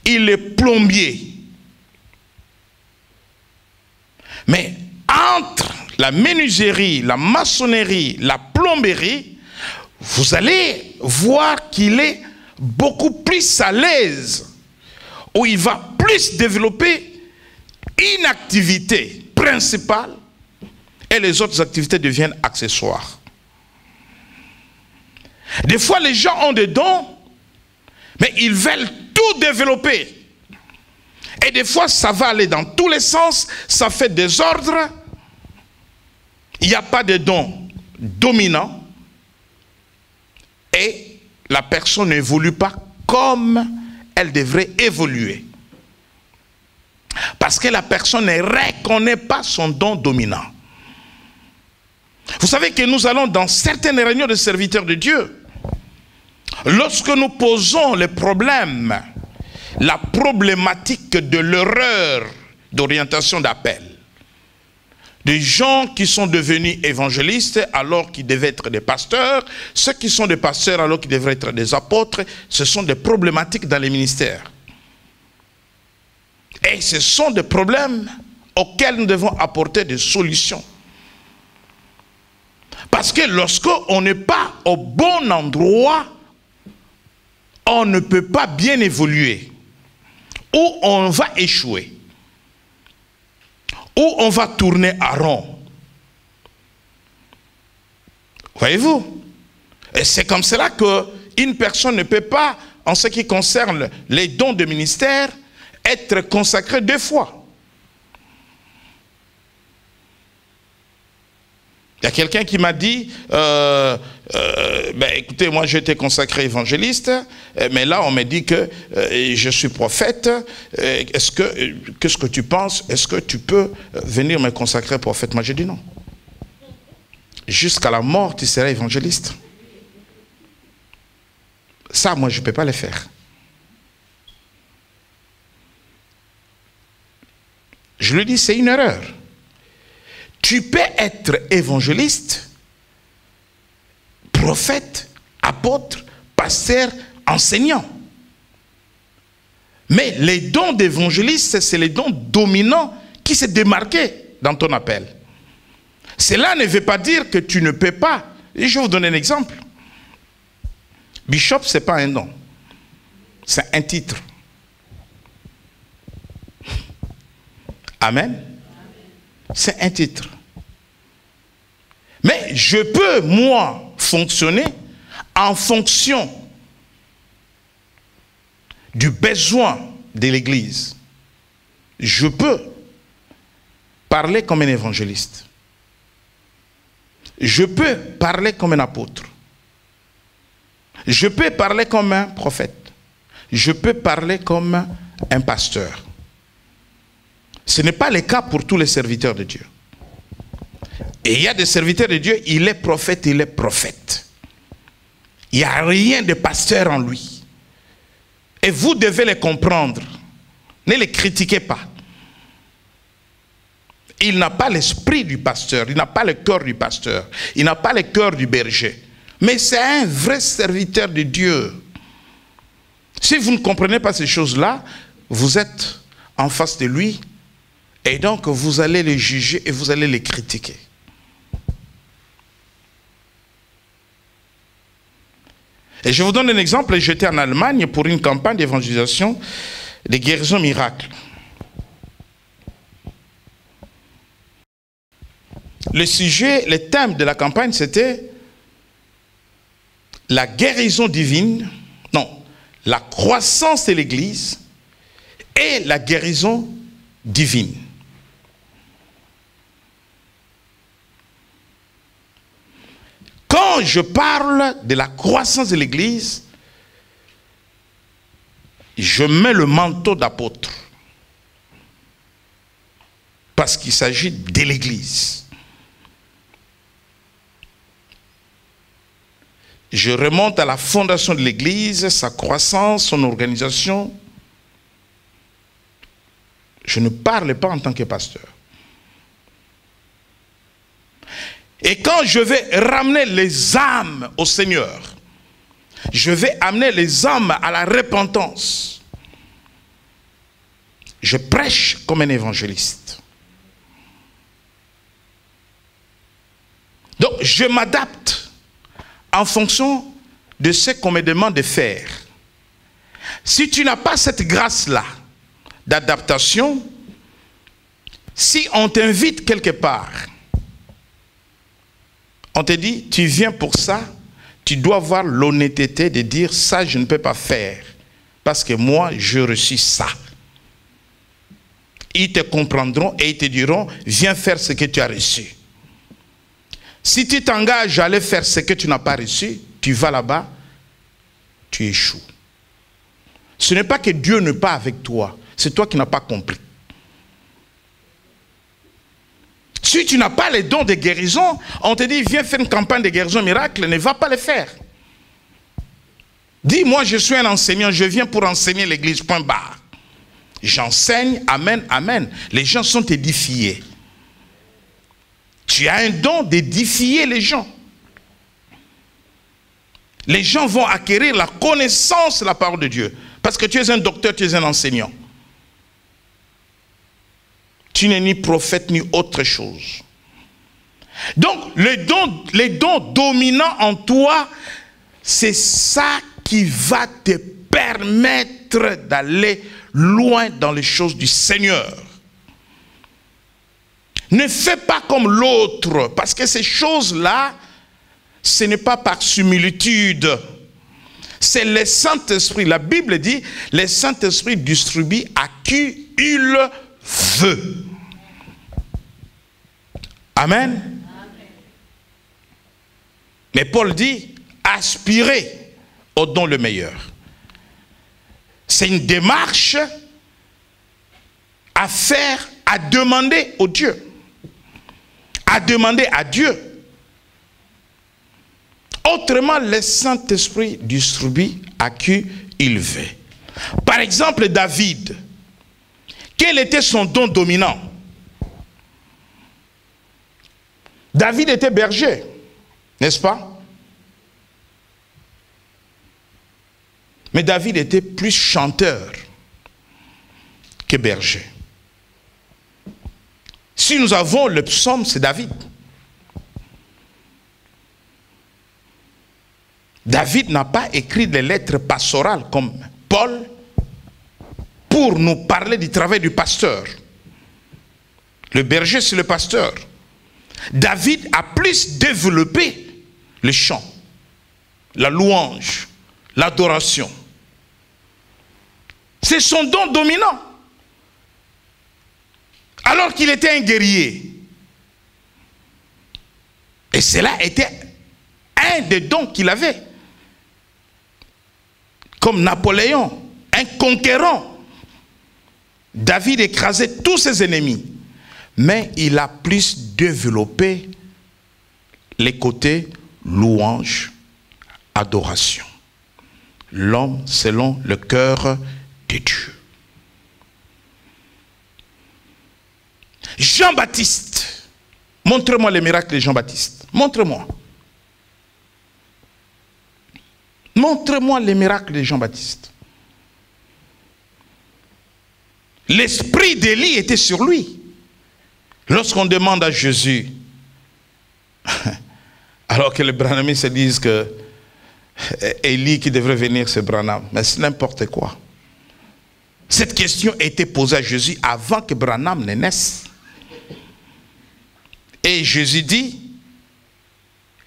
il est plombier. Mais entre la menuiserie, la maçonnerie, la plomberie, vous allez voir qu'il est beaucoup plus à l'aise, où il va plus développer une activité principale et les autres activités deviennent accessoires. Des fois, les gens ont des dons, mais ils veulent tout développer. Et des fois, ça va aller dans tous les sens, ça fait désordre. Il n'y a pas de don dominant. Et la personne n'évolue pas comme elle devrait évoluer. Parce que la personne ne reconnaît pas son don dominant. Vous savez que nous allons dans certaines réunions de serviteurs de Dieu. Lorsque nous posons les problèmes, la problématique de l'erreur d'orientation d'appel, des gens qui sont devenus évangélistes alors qu'ils devaient être des pasteurs, ceux qui sont des pasteurs alors qu'ils devraient être des apôtres, ce sont des problématiques dans les ministères. Et ce sont des problèmes auxquels nous devons apporter des solutions. Parce que lorsqu'on n'est pas au bon endroit, on ne peut pas bien évoluer. Ou on va échouer. Ou on va tourner à rond. Voyez-vous? Et c'est comme cela qu'une personne ne peut pas, en ce qui concerne les dons de ministère, être consacrée 2 fois. Il y a quelqu'un qui m'a dit, écoutez, moi j'ai été consacré évangéliste, mais là on me dit que je suis prophète. Qu'est-ce que tu penses? Est-ce que tu peux venir me consacrer prophète? Moi j'ai dit non. Jusqu'à la mort tu seras évangéliste. Ça moi je ne peux pas le faire. Je lui dis c'est une erreur. Tu peux être évangéliste, prophète, apôtre, pasteur, enseignant. Mais les dons d'évangéliste, c'est les dons dominants qui s'est démarqué dans ton appel. Cela ne veut pas dire que tu ne peux pas. Et je vais vous donner un exemple. Bishop, ce n'est pas un don. C'est un titre. Amen. C'est un titre. Mais je peux, moi, fonctionner en fonction du besoin de l'Église. Je peux parler comme un évangéliste. Je peux parler comme un apôtre. Je peux parler comme un prophète. Je peux parler comme un pasteur. Ce n'est pas le cas pour tous les serviteurs de Dieu. Et il y a des serviteurs de Dieu, il est prophète, il est prophète. Il n'y a rien de pasteur en lui. Et vous devez les comprendre. Ne les critiquez pas. Il n'a pas l'esprit du pasteur, il n'a pas le cœur du pasteur, il n'a pas le cœur du berger. Mais c'est un vrai serviteur de Dieu. Si vous ne comprenez pas ces choses-là, vous êtes en face de lui. Et donc, vous allez les juger et vous allez les critiquer. Et je vous donne un exemple. J'étais en Allemagne pour une campagne d'évangélisation des guérisons miracles. Le sujet, le thème de la campagne, c'était la guérison divine, non, la croissance de l'Église et la guérison divine. Quand je parle de la croissance de l'Église, je mets le manteau d'apôtre. Parce qu'il s'agit de l'Église. Je remonte à la fondation de l'Église, sa croissance, son organisation. Je ne parle pas en tant que pasteur. Et quand je vais ramener les âmes au Seigneur, je vais amener les âmes à la repentance. Je prêche comme un évangéliste. Donc je m'adapte en fonction de ce qu'on me demande de faire. Si tu n'as pas cette grâce-là d'adaptation, si on t'invite quelque part, on te dit, tu viens pour ça, tu dois avoir l'honnêteté de dire, ça je ne peux pas faire, parce que moi je reçus ça. Ils te comprendront et ils te diront, viens faire ce que tu as reçu. Si tu t'engages à aller faire ce que tu n'as pas reçu, tu vas là-bas, tu échoues. Ce n'est pas que Dieu n'est pas avec toi, c'est toi qui n'as pas compris. Si tu n'as pas les dons de guérison, on te dit, viens faire une campagne de guérison miracle, ne va pas le faire. Dis, moi je suis un enseignant, je viens pour enseigner l'église, point barre. J'enseigne, amen, amen. Les gens sont édifiés. Tu as un don d'édifier les gens. Les gens vont acquérir la connaissance de la parole de Dieu. Parce que tu es un docteur, tu es un enseignant. Tu n'es ni prophète ni autre chose. Donc, les dons dominants en toi, c'est ça qui va te permettre d'aller loin dans les choses du Seigneur. Ne fais pas comme l'autre, parce que ces choses-là, ce n'est pas par similitude. C'est le Saint-Esprit. La Bible dit, le Saint-Esprit distribue à qui il veut. Amen. Mais Paul dit, aspirez au don le meilleur. C'est une démarche à faire, à demander au Dieu. À demander à Dieu. Autrement, le Saint-Esprit distribue à qui il veut. Par exemple, David. Quel était son don dominant? David était berger, n'est-ce pas? Mais David était plus chanteur que berger. Si nous avons le psaume, c'est David. David n'a pas écrit des lettres pastorales comme Paul pour nous parler du travail du pasteur. Le berger, c'est le pasteur. David a plus développé le chant, la louange, l'adoration. C'est son don dominant. Alors qu'il était un guerrier. Et cela était un des dons qu'il avait. Comme Napoléon, un conquérant. David écrasait tous ses ennemis. Mais il a plus développé les côtés louange, adoration. L'homme selon le cœur de Dieu. Jean-Baptiste. Montre-moi les miracles de Jean-Baptiste. Montre-moi. Montre-moi les miracles de Jean-Baptiste. L'esprit d'Élie était sur lui. Lorsqu'on demande à Jésus, alors que les Branhamites se disent que Élie qui devrait venir, c'est Branham, mais c'est n'importe quoi. Cette question a été posée à Jésus avant que Branham ne naisse. Et Jésus dit,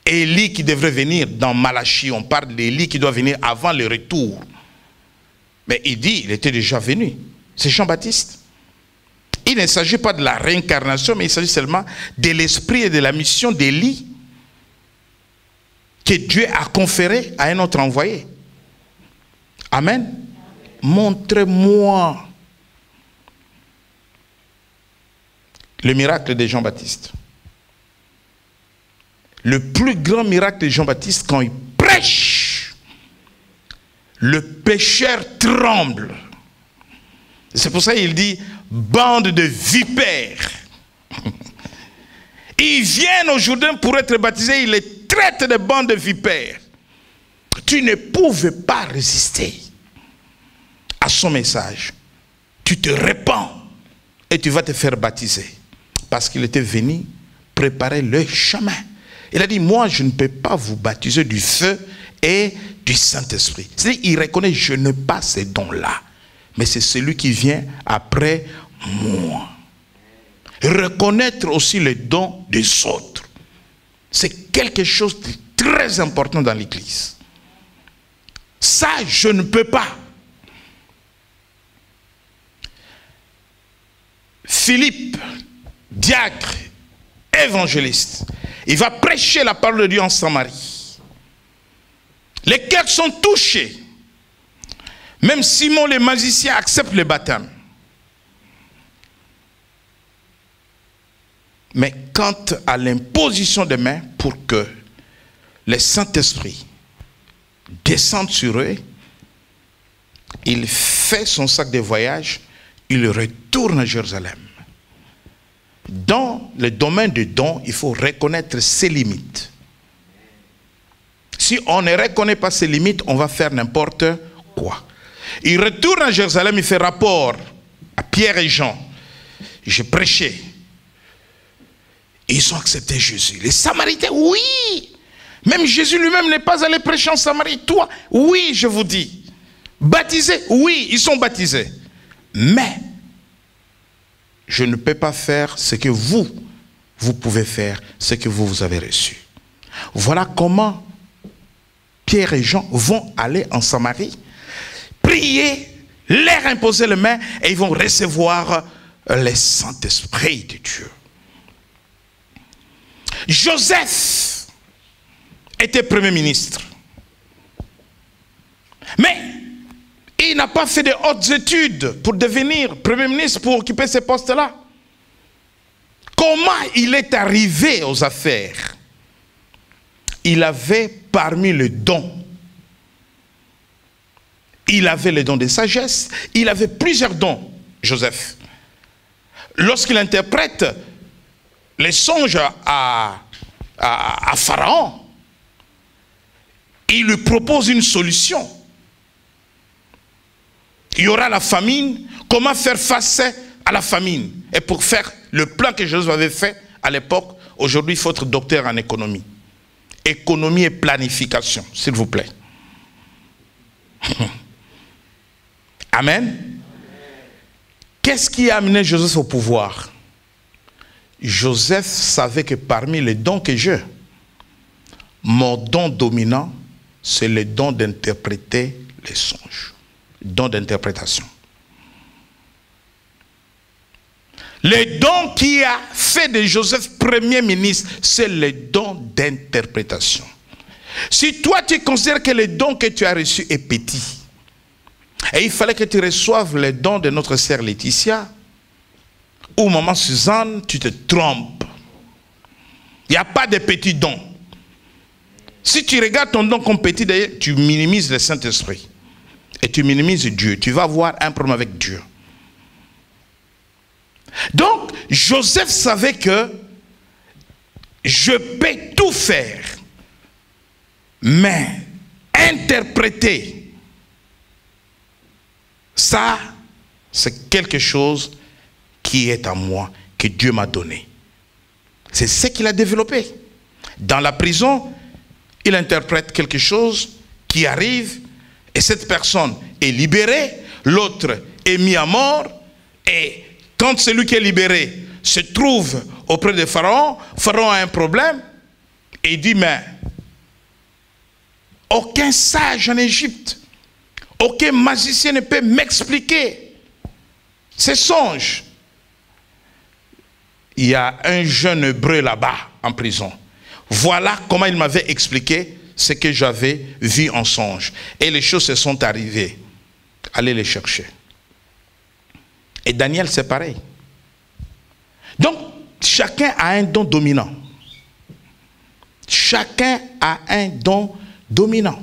Élie qui devrait venir dans Malachie, on parle d'Élie qui doit venir avant le retour. Mais il dit, il était déjà venu. C'est Jean-Baptiste. Il ne s'agit pas de la réincarnation, mais il s'agit seulement de l'esprit et de la mission d'Élie que Dieu a conféré à un autre envoyé. Amen. Montre-moi le miracle de Jean-Baptiste. Le plus grand miracle de Jean-Baptiste, quand il prêche, le pécheur tremble. C'est pour ça qu'il dit, bande de vipères. Ils viennent au Jourdain pour être baptisés, ils les traitent de bande de vipères. Tu ne pouvais pas résister à son message. Tu te répands et tu vas te faire baptiser. Parce qu'il était venu préparer le chemin. Il a dit, moi je ne peux pas vous baptiser du feu et du Saint-Esprit. C'est-à-dire, il reconnaît, je n'ai pas ces dons-là. Mais c'est celui qui vient après moi. Reconnaître aussi les dons des autres. C'est quelque chose de très important dans l'Église. Ça, je ne peux pas. Philippe, diacre, évangéliste, il va prêcher la parole de Dieu en Samarie. Les cœurs sont touchés. Même Simon le magicien accepte le baptême. Mais quant à l'imposition des mains pour que le Saint-Esprit descende sur eux, il fait son sac de voyage, il retourne à Jérusalem. Dans le domaine du don, il faut reconnaître ses limites. Si on ne reconnaît pas ses limites, on va faire n'importe quoi. Il retourne à Jérusalem, il fait rapport à Pierre et Jean. J'ai prêché. Ils ont accepté Jésus. Les Samaritains, oui. Même Jésus lui-même n'est pas allé prêcher en Samarie. Toi, oui, je vous dis. Baptisés, oui, ils sont baptisés. Mais, je ne peux pas faire ce que vous pouvez faire, ce que vous avez reçu. Voilà comment Pierre et Jean vont aller en Samarie, prier, leur imposer les mains et ils vont recevoir le Saint-Esprit de Dieu. Joseph était Premier ministre. Mais il n'a pas fait de hautes études pour devenir Premier ministre, pour occuper ces postes-là. Comment il est arrivé aux affaires? Il avait parmi les dons. Il avait le don de sagesse. Il avait plusieurs dons, Joseph. Lorsqu'il interprète les songes à Pharaon, il lui propose une solution. Il y aura la famine. Comment faire face à la famine? Et pour faire le plan que Joseph avait fait à l'époque, aujourd'hui il faut être docteur en économie. Économie et planification, s'il vous plaît. Amen. Qu'est-ce qui a amené Joseph au pouvoir? Joseph savait que parmi les dons que j'ai, mon don dominant, c'est le don d'interpréter les songes. Don d'interprétation. Le don qui a fait de Joseph Premier ministre, c'est le don d'interprétation. Si toi tu considères que le don que tu as reçu est petit, et il fallait que tu reçoives le don de notre sœur Laetitia, ou maman Suzanne, tu te trompes. Il n'y a pas de petits dons. Si tu regardes ton don comme petit, d'ailleurs, tu minimises le Saint-Esprit. Et tu minimises Dieu. Tu vas avoir un problème avec Dieu. Donc, Joseph savait que je peux tout faire, mais interpréter, ça, c'est quelque chose qui est en moi, que Dieu m'a donné. C'est ce qu'il a développé. Dans la prison, il interprète quelque chose qui arrive, et cette personne est libérée, l'autre est mis à mort, et quand celui qui est libéré se trouve auprès de Pharaon, Pharaon a un problème, et il dit, mais aucun sage en Égypte, aucun magicien ne peut m'expliquer ces songes. Il y a un jeune hébreu là-bas en prison. Voilà comment il m'avait expliqué ce que j'avais vu en songe. Et les choses se sont arrivées. Allez les chercher. Et Daniel, c'est pareil. Donc, chacun a un don dominant. Chacun a un don dominant.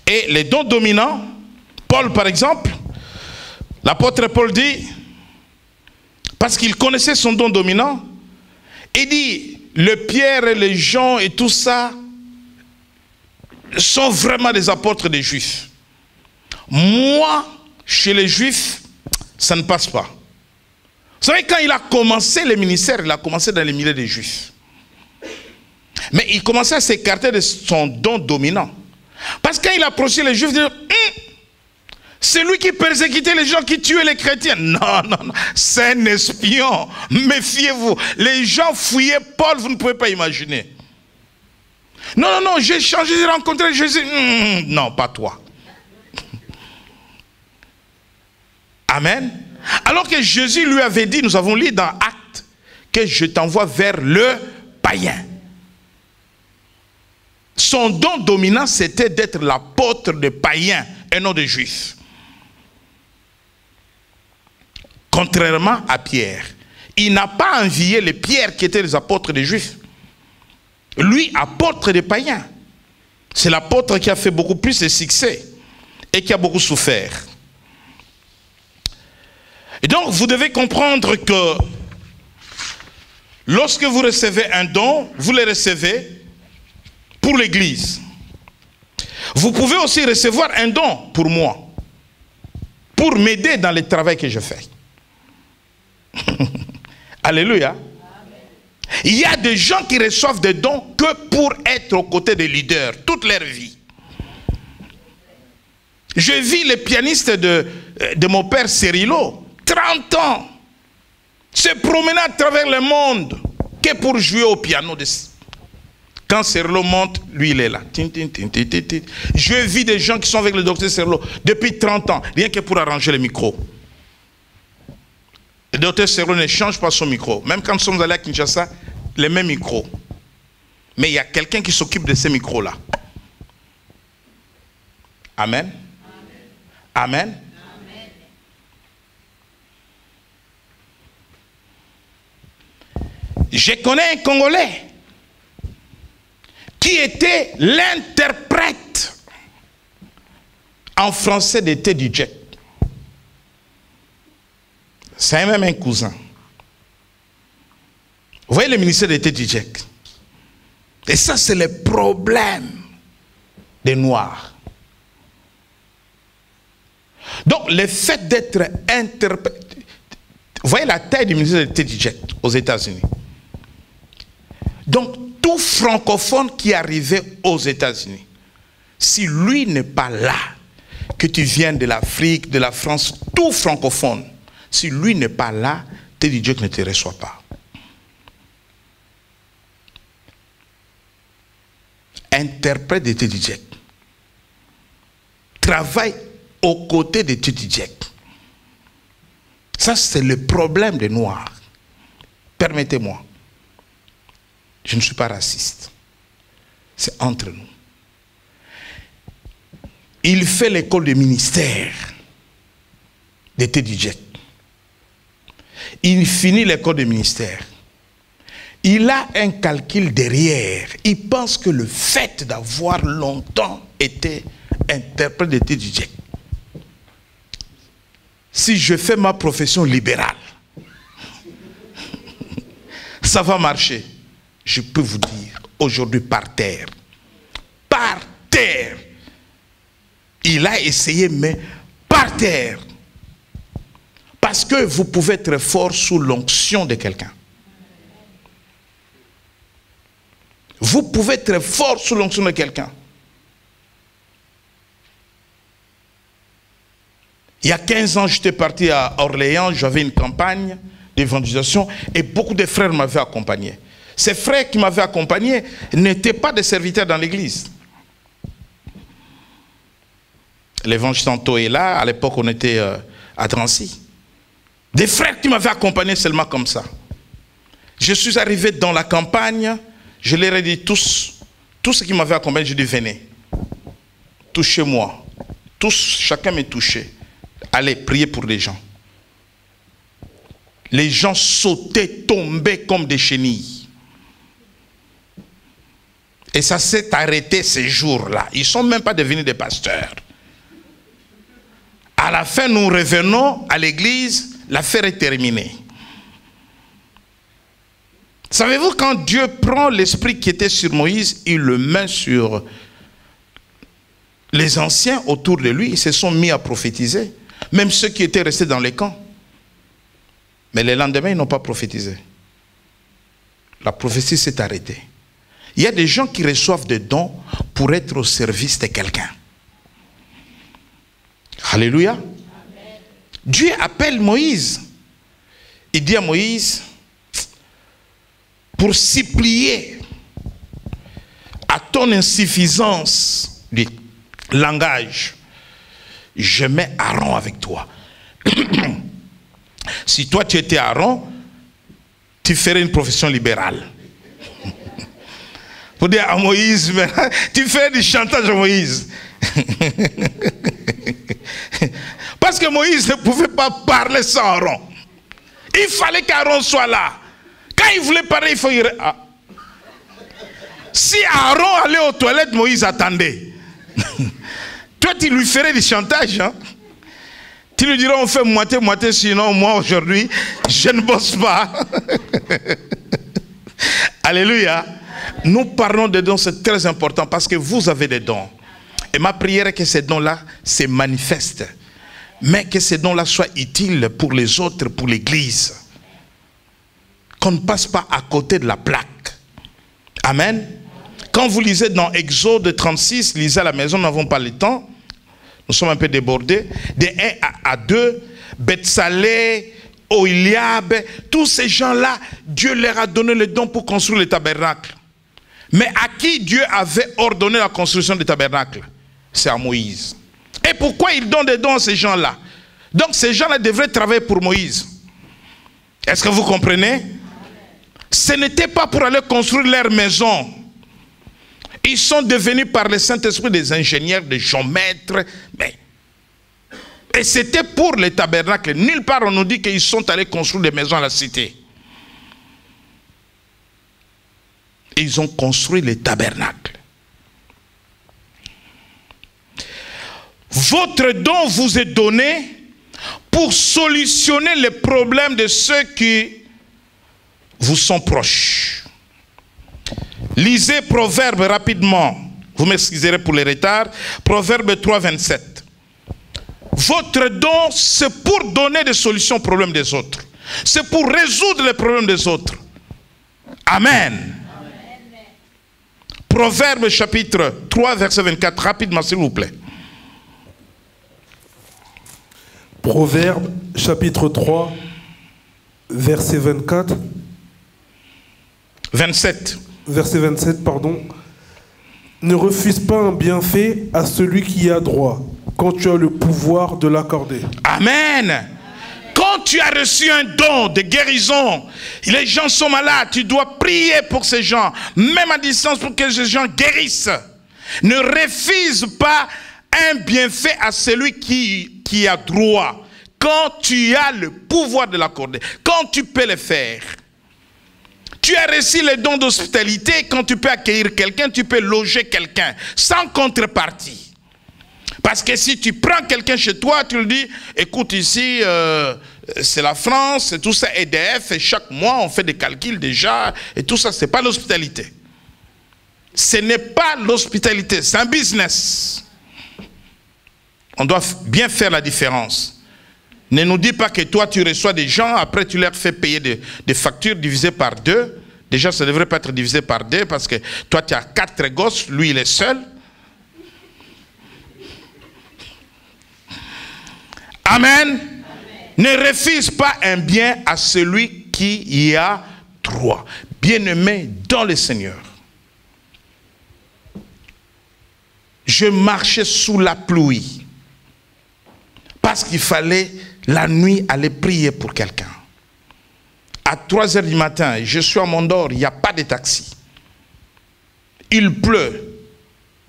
Et les dons dominants, Paul par exemple, l'apôtre Paul dit, parce qu'il connaissait son don dominant, il dit, le Pierre et les Jean et tout ça sont vraiment des apôtres des Juifs. Moi, chez les Juifs, ça ne passe pas. Vous savez, quand il a commencé le ministère, il a commencé dans les milieux des Juifs. Mais il commençait à s'écarter de son don dominant. Parce que quand il approchait les Juifs, il dit, c'est lui qui persécutait les gens, qui tuait les chrétiens. Non, non, non, c'est un espion. Méfiez-vous. Les gens fouillaient Paul, vous ne pouvez pas imaginer. Non, non, non, j'ai changé, j'ai rencontré Jésus. Non, pas toi. Amen. Alors que Jésus lui avait dit, nous avons lu dans Actes, que je t'envoie vers le païen. Son don dominant, c'était d'être l'apôtre des païens et non des juifs. Contrairement à Pierre, il n'a pas envié les Pierre qui étaient les apôtres des Juifs. Lui, apôtre des païens. C'est l'apôtre qui a fait beaucoup plus de succès et qui a beaucoup souffert. Et donc, vous devez comprendre que lorsque vous recevez un don, vous le recevez pour l'Église. Vous pouvez aussi recevoir un don pour moi, pour m'aider dans le travail que je fais. Alléluia. Amen. Il y a des gens qui reçoivent des dons que pour être aux côtés des leaders toute leur vie. Je vis le pianiste de mon père Cyrilo, 30 ans, se promener à travers le monde que pour jouer au piano. Quand Cyrilo monte, lui il est là. Je vis des gens qui sont avec le docteur Cyrilo depuis 30 ans, rien que pour arranger le micro. Le docteur Cyrilo ne change pas son micro. Même quand nous sommes allés à Kinshasa, les mêmes micros. Mais il y a quelqu'un qui s'occupe de ces micros-là. Amen. Amen. Amen. Je connais un Congolais qui était l'interprète en français de Teddy Jack. C'est même un cousin. Vous voyez le ministère de Teddy Jack. Et ça, c'est le problème des Noirs. Donc, le fait d'être interprète... Vous voyez la taille du ministère de Teddy Jack aux États-Unis. Donc, tout francophone qui arrivait aux États-Unis, si lui n'est pas là, que tu viennes de l'Afrique, de la France, tout francophone, si lui n'est pas là, Teddy Jack ne te reçoit pas. Interprète de Teddy Jack. Travaille aux côtés de Teddy Jack. Ça, c'est le problème des Noirs. Permettez-moi. Je ne suis pas raciste. C'est entre nous. Il fait l'école de ministère de Teddy Jack. Il finit l'école de ministère. Il a un calcul derrière. Il pense que le fait d'avoir longtemps été interprète de Teddy Jack, si je fais ma profession libérale, ça va marcher. Je peux vous dire, aujourd'hui par terre. Par terre. Il a essayé, mais par terre. Parce que vous pouvez être fort sous l'onction de quelqu'un. Vous pouvez être fort sous l'onction de quelqu'un. Il y a 15 ans, j'étais parti à Orléans, j'avais une campagne d'évangélisation et beaucoup de frères m'avaient accompagné. Ces frères qui m'avaient accompagné n'étaient pas des serviteurs dans l'église. L'évangile Santo est là, à l'époque on était à Drancy. Des frères qui m'avaient accompagné seulement comme ça. Je suis arrivé dans la campagne, je leur ai dit tous ceux qui m'avaient accompagné, je dis venez, touchez-moi. Tous, chacun me touchait. Allez, priez pour les gens. Les gens sautaient, tombaient comme des chenilles. Et ça s'est arrêté ces jours-là. Ils ne sont même pas devenus des pasteurs. À la fin, nous revenons à l'église, l'affaire est terminée. Savez-vous, quand Dieu prend l'esprit qui était sur Moïse, il le met sur les anciens autour de lui, ils se sont mis à prophétiser. Même ceux qui étaient restés dans les camps. Mais le lendemain, ils n'ont pas prophétisé. La prophétie s'est arrêtée. Il y a des gens qui reçoivent des dons pour être au service de quelqu'un. Alléluia. Amen. Dieu appelle Moïse. Il dit à Moïse, pour supplier à ton insuffisance du langage, je mets Aaron avec toi. Si toi tu étais Aaron, tu ferais une profession libérale. Pour dire à Moïse, tu fais du chantage à Moïse. Parce que Moïse ne pouvait pas parler sans Aaron. Il fallait qu'Aaron soit là. Quand il voulait parler, il faut y... Si Aaron allait aux toilettes, Moïse attendait. Toi, tu lui ferais du chantage. Hein? Tu lui dirais, on fait moitié-moitié, sinon moi aujourd'hui, je ne bosse pas. Alléluia. Nous parlons de dons, c'est très important parce que vous avez des dons. Et ma prière est que ces dons-là se manifestent. Mais que ces dons-là soient utiles pour les autres, pour l'Église. Qu'on ne passe pas à côté de la plaque. Amen. Quand vous lisez dans Exode 36, lisez à la maison, nous n'avons pas le temps. Nous sommes un peu débordés. De 1 à 2, Betsalé, Oholiab, tous ces gens-là, Dieu leur a donné le don pour construire le tabernacle. Mais à qui Dieu avait ordonné la construction du tabernacle? C'est à Moïse. Et pourquoi il donne des dons à ces gens-là? Donc ces gens-là devraient travailler pour Moïse. Est-ce que vous comprenez? Ce n'était pas pour aller construire leur maison. Ils sont devenus par le Saint-Esprit des ingénieurs, des géomètres. Et c'était pour les tabernacles. Nulle part on nous dit qu'ils sont allés construire des maisons à la cité. Ils ont construit les tabernacles. Votre don vous est donné pour solutionner les problèmes de ceux qui vous sont proches. Lisez Proverbe rapidement. Vous m'excuserez pour les retards. Proverbe 3, 27. Votre don, c'est pour donner des solutions aux problèmes des autres. C'est pour résoudre les problèmes des autres. Amen. Proverbe chapitre 3, verset 24. Rapidement, s'il vous plaît. Proverbe chapitre 3, verset 24. 27. Verset 27, pardon. Ne refuse pas un bienfait à celui qui a droit, quand tu as le pouvoir de l'accorder. Amen. Quand tu as reçu un don de guérison, les gens sont malades, tu dois prier pour ces gens, même à distance pour que ces gens guérissent. Ne refuse pas un bienfait à celui qui a droit, quand tu as le pouvoir de l'accorder, quand tu peux le faire. Tu as reçu les dons d'hospitalité, quand tu peux accueillir quelqu'un, tu peux loger quelqu'un, sans contrepartie. Parce que si tu prends quelqu'un chez toi, tu lui dis, écoute ici, c'est la France, et tout ça, EDF, et chaque mois on fait des calculs déjà, et tout ça, c'est pas l'hospitalité. Ce n'est pas l'hospitalité, c'est un business. On doit bien faire la différence. Ne nous dis pas que toi tu reçois des gens, après tu leur fais payer des factures divisées par 2. Déjà ça ne devrait pas être divisé par 2 parce que toi tu as 4 gosses, lui il est seul. Amen. Ne refuse pas un bien à celui qui y a droit. Bien-aimé dans le Seigneur. Je marchais sous la pluie parce qu'il fallait la nuit aller prier pour quelqu'un. À 3 heures du matin, je suis à Mondor, il n'y a pas de taxi. Il pleut.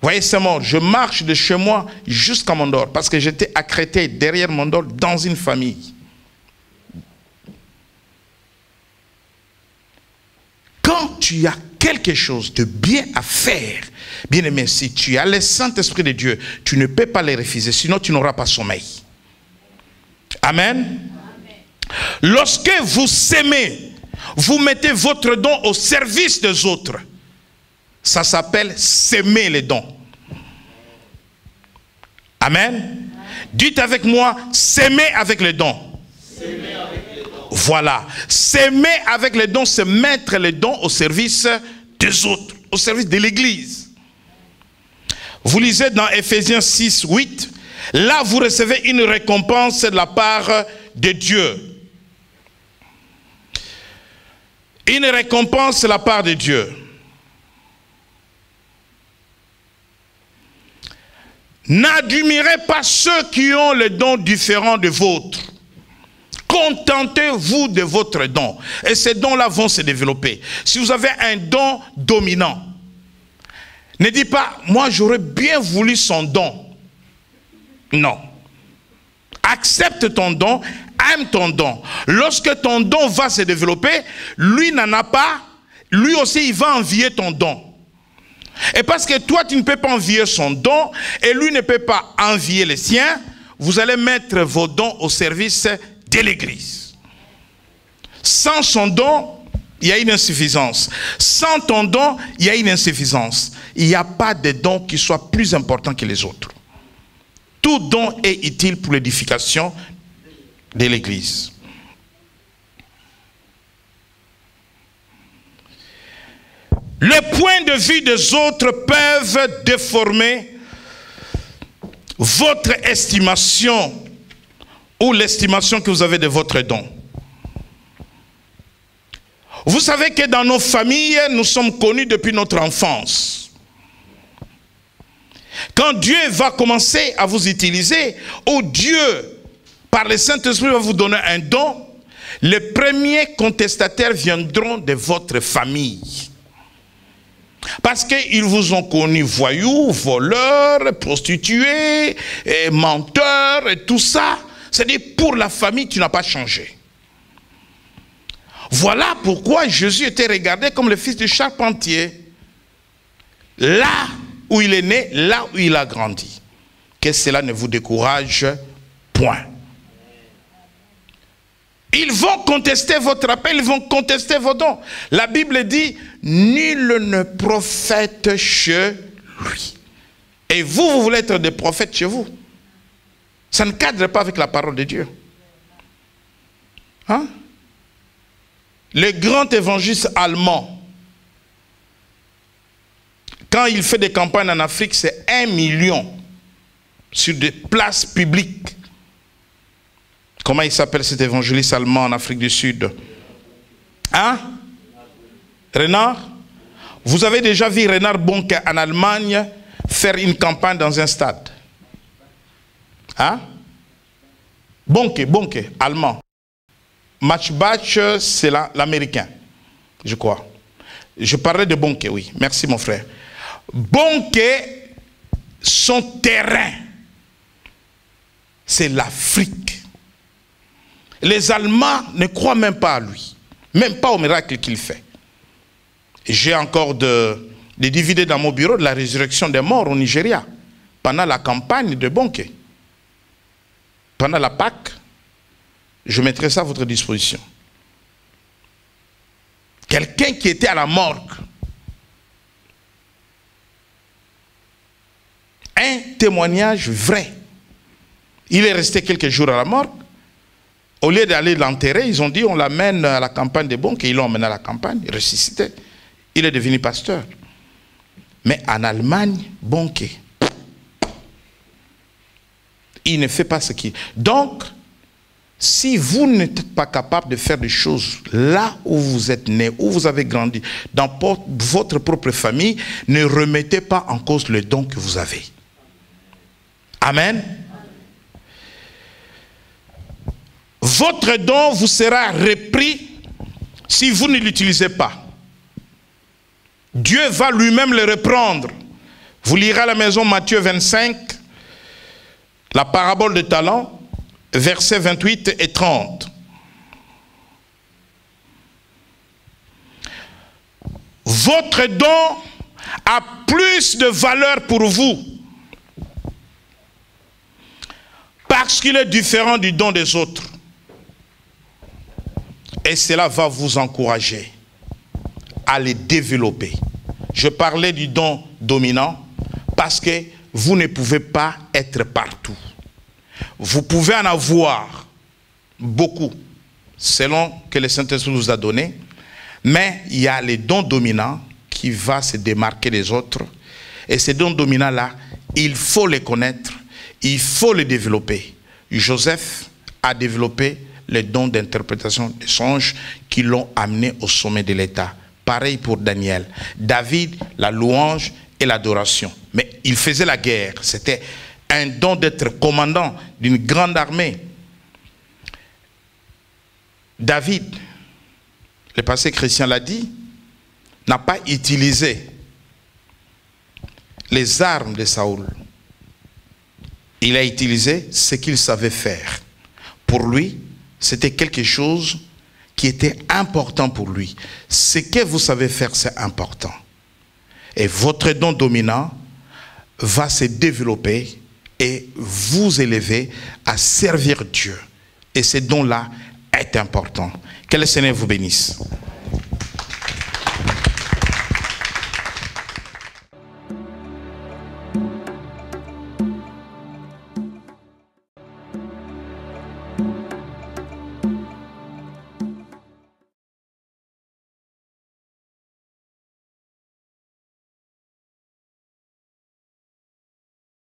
Vous voyez, c'est mort. Je marche de chez moi jusqu'à Mondor parce que j'étais à Créteil, derrière Mondor, dans une famille. Quand tu as quelque chose de bien à faire, bien aimé, si tu as le Saint-Esprit de Dieu, tu ne peux pas les refuser, sinon tu n'auras pas sommeil. Amen. Lorsque vous s'aimez, vous mettez votre don au service des autres. Ça s'appelle s'aimer les dons. Amen. Dites avec moi, s'aimer avec les dons. Voilà. S'aimer avec les dons, c'est mettre les dons au service des autres, au service de l'Église. Vous lisez dans Ephésiens 6, 8. Là, vous recevez une récompense de la part de Dieu. Une récompense de la part de Dieu. N'admirez pas ceux qui ont les dons différents de vôtres. Contentez-vous de votre don. Et ces dons-là vont se développer. Si vous avez un don dominant, ne dites pas, moi j'aurais bien voulu son don. Non. Accepte ton don, aime ton don. Lorsque ton don va se développer, lui n'en a pas, lui aussi il va envier ton don. Et parce que toi tu ne peux pas envier son don et lui ne peut pas envier les siens, vous allez mettre vos dons au service de l'église. Sans son don, il y a une insuffisance. Sans ton don, il y a une insuffisance. Il n'y a pas de don qui soit plus important que les autres. Tout don est utile pour l'édification de l'église. Les points de vue des autres peuvent déformer votre estimation ou l'estimation que vous avez de votre don. Vous savez que dans nos familles, nous sommes connus depuis notre enfance. Quand Dieu va commencer à vous utiliser, ou Dieu, par le Saint-Esprit, va vous donner un don, les premiers contestataires viendront de votre famille. Parce qu'ils vous ont connu voyous, voleurs, prostituées, et menteurs, et tout ça. C'est-à-dire, pour la famille, tu n'as pas changé. Voilà pourquoi Jésus était regardé comme le fils du charpentier. Là où il est né, là où il a grandi. Que cela ne vous décourage point. Ils vont contester votre appel, ils vont contester vos dons. La Bible dit, nul ne prophète chez lui. Et vous, vous voulez être des prophètes chez vous. Ça ne cadre pas avec la parole de Dieu. Hein? Le grand évangéliste allemand, quand il fait des campagnes en Afrique, c'est 1 million sur des places publiques. Comment il s'appelle cet évangéliste allemand en Afrique du Sud? Hein? Renard? Vous avez déjà vu Renard Bonke en Allemagne faire une campagne dans un stade? Hein? Bonke, allemand. Matchbatch, c'est l'américain, je crois. Je parlais de Bonke, oui. Merci mon frère. Bonke, son terrain, c'est l'Afrique. Les Allemands ne croient même pas à lui. Même pas au miracle qu'il fait. J'ai encore des DVD dans mon bureau de la résurrection des morts au Nigeria. Pendant la campagne de Bonke. Pendant la Pâque. Je mettrai ça à votre disposition. Quelqu'un qui était à la morgue. Un témoignage vrai. Il est resté quelques jours à la morgue. Au lieu d'aller l'enterrer, ils ont dit on l'amène à la campagne de Bonke. Ils l'ont emmené à la campagne, ressuscité. Il est devenu pasteur. Mais en Allemagne, Bonke, il ne fait pas ce qu'il... Donc, si vous n'êtes pas capable de faire des choses là où vous êtes né, où vous avez grandi, dans votre propre famille, ne remettez pas en cause le don que vous avez. Amen. Votre don vous sera repris si vous ne l'utilisez pas. Dieu va lui-même le reprendre. Vous lirez à la maison Matthieu 25, la parabole des talents, versets 28 et 30. Votre don a plus de valeur pour vous parce qu'il est différent du don des autres. Et cela va vous encourager à les développer. Je parlais du don dominant parce que vous ne pouvez pas être partout. Vous pouvez en avoir beaucoup, selon que le Saint-Esprit nous a donné, mais il y a les dons dominants qui vont se démarquer des autres. Et ces dons dominants-là, il faut les connaître, il faut les développer. Joseph a développé les dons d'interprétation des songes qui l'ont amené au sommet de l'État. Pareil pour Daniel. David, la louange et l'adoration. Mais il faisait la guerre. C'était un don d'être commandant d'une grande armée. David, le passé chrétien l'a dit, n'a pas utilisé les armes de Saoul. Il a utilisé ce qu'il savait faire. Pour lui, c'était quelque chose qui était important pour lui. Ce que vous savez faire, c'est important. Et votre don dominant va se développer et vous élever à servir Dieu. Et ce don-là est important. Que le Seigneur vous bénisse.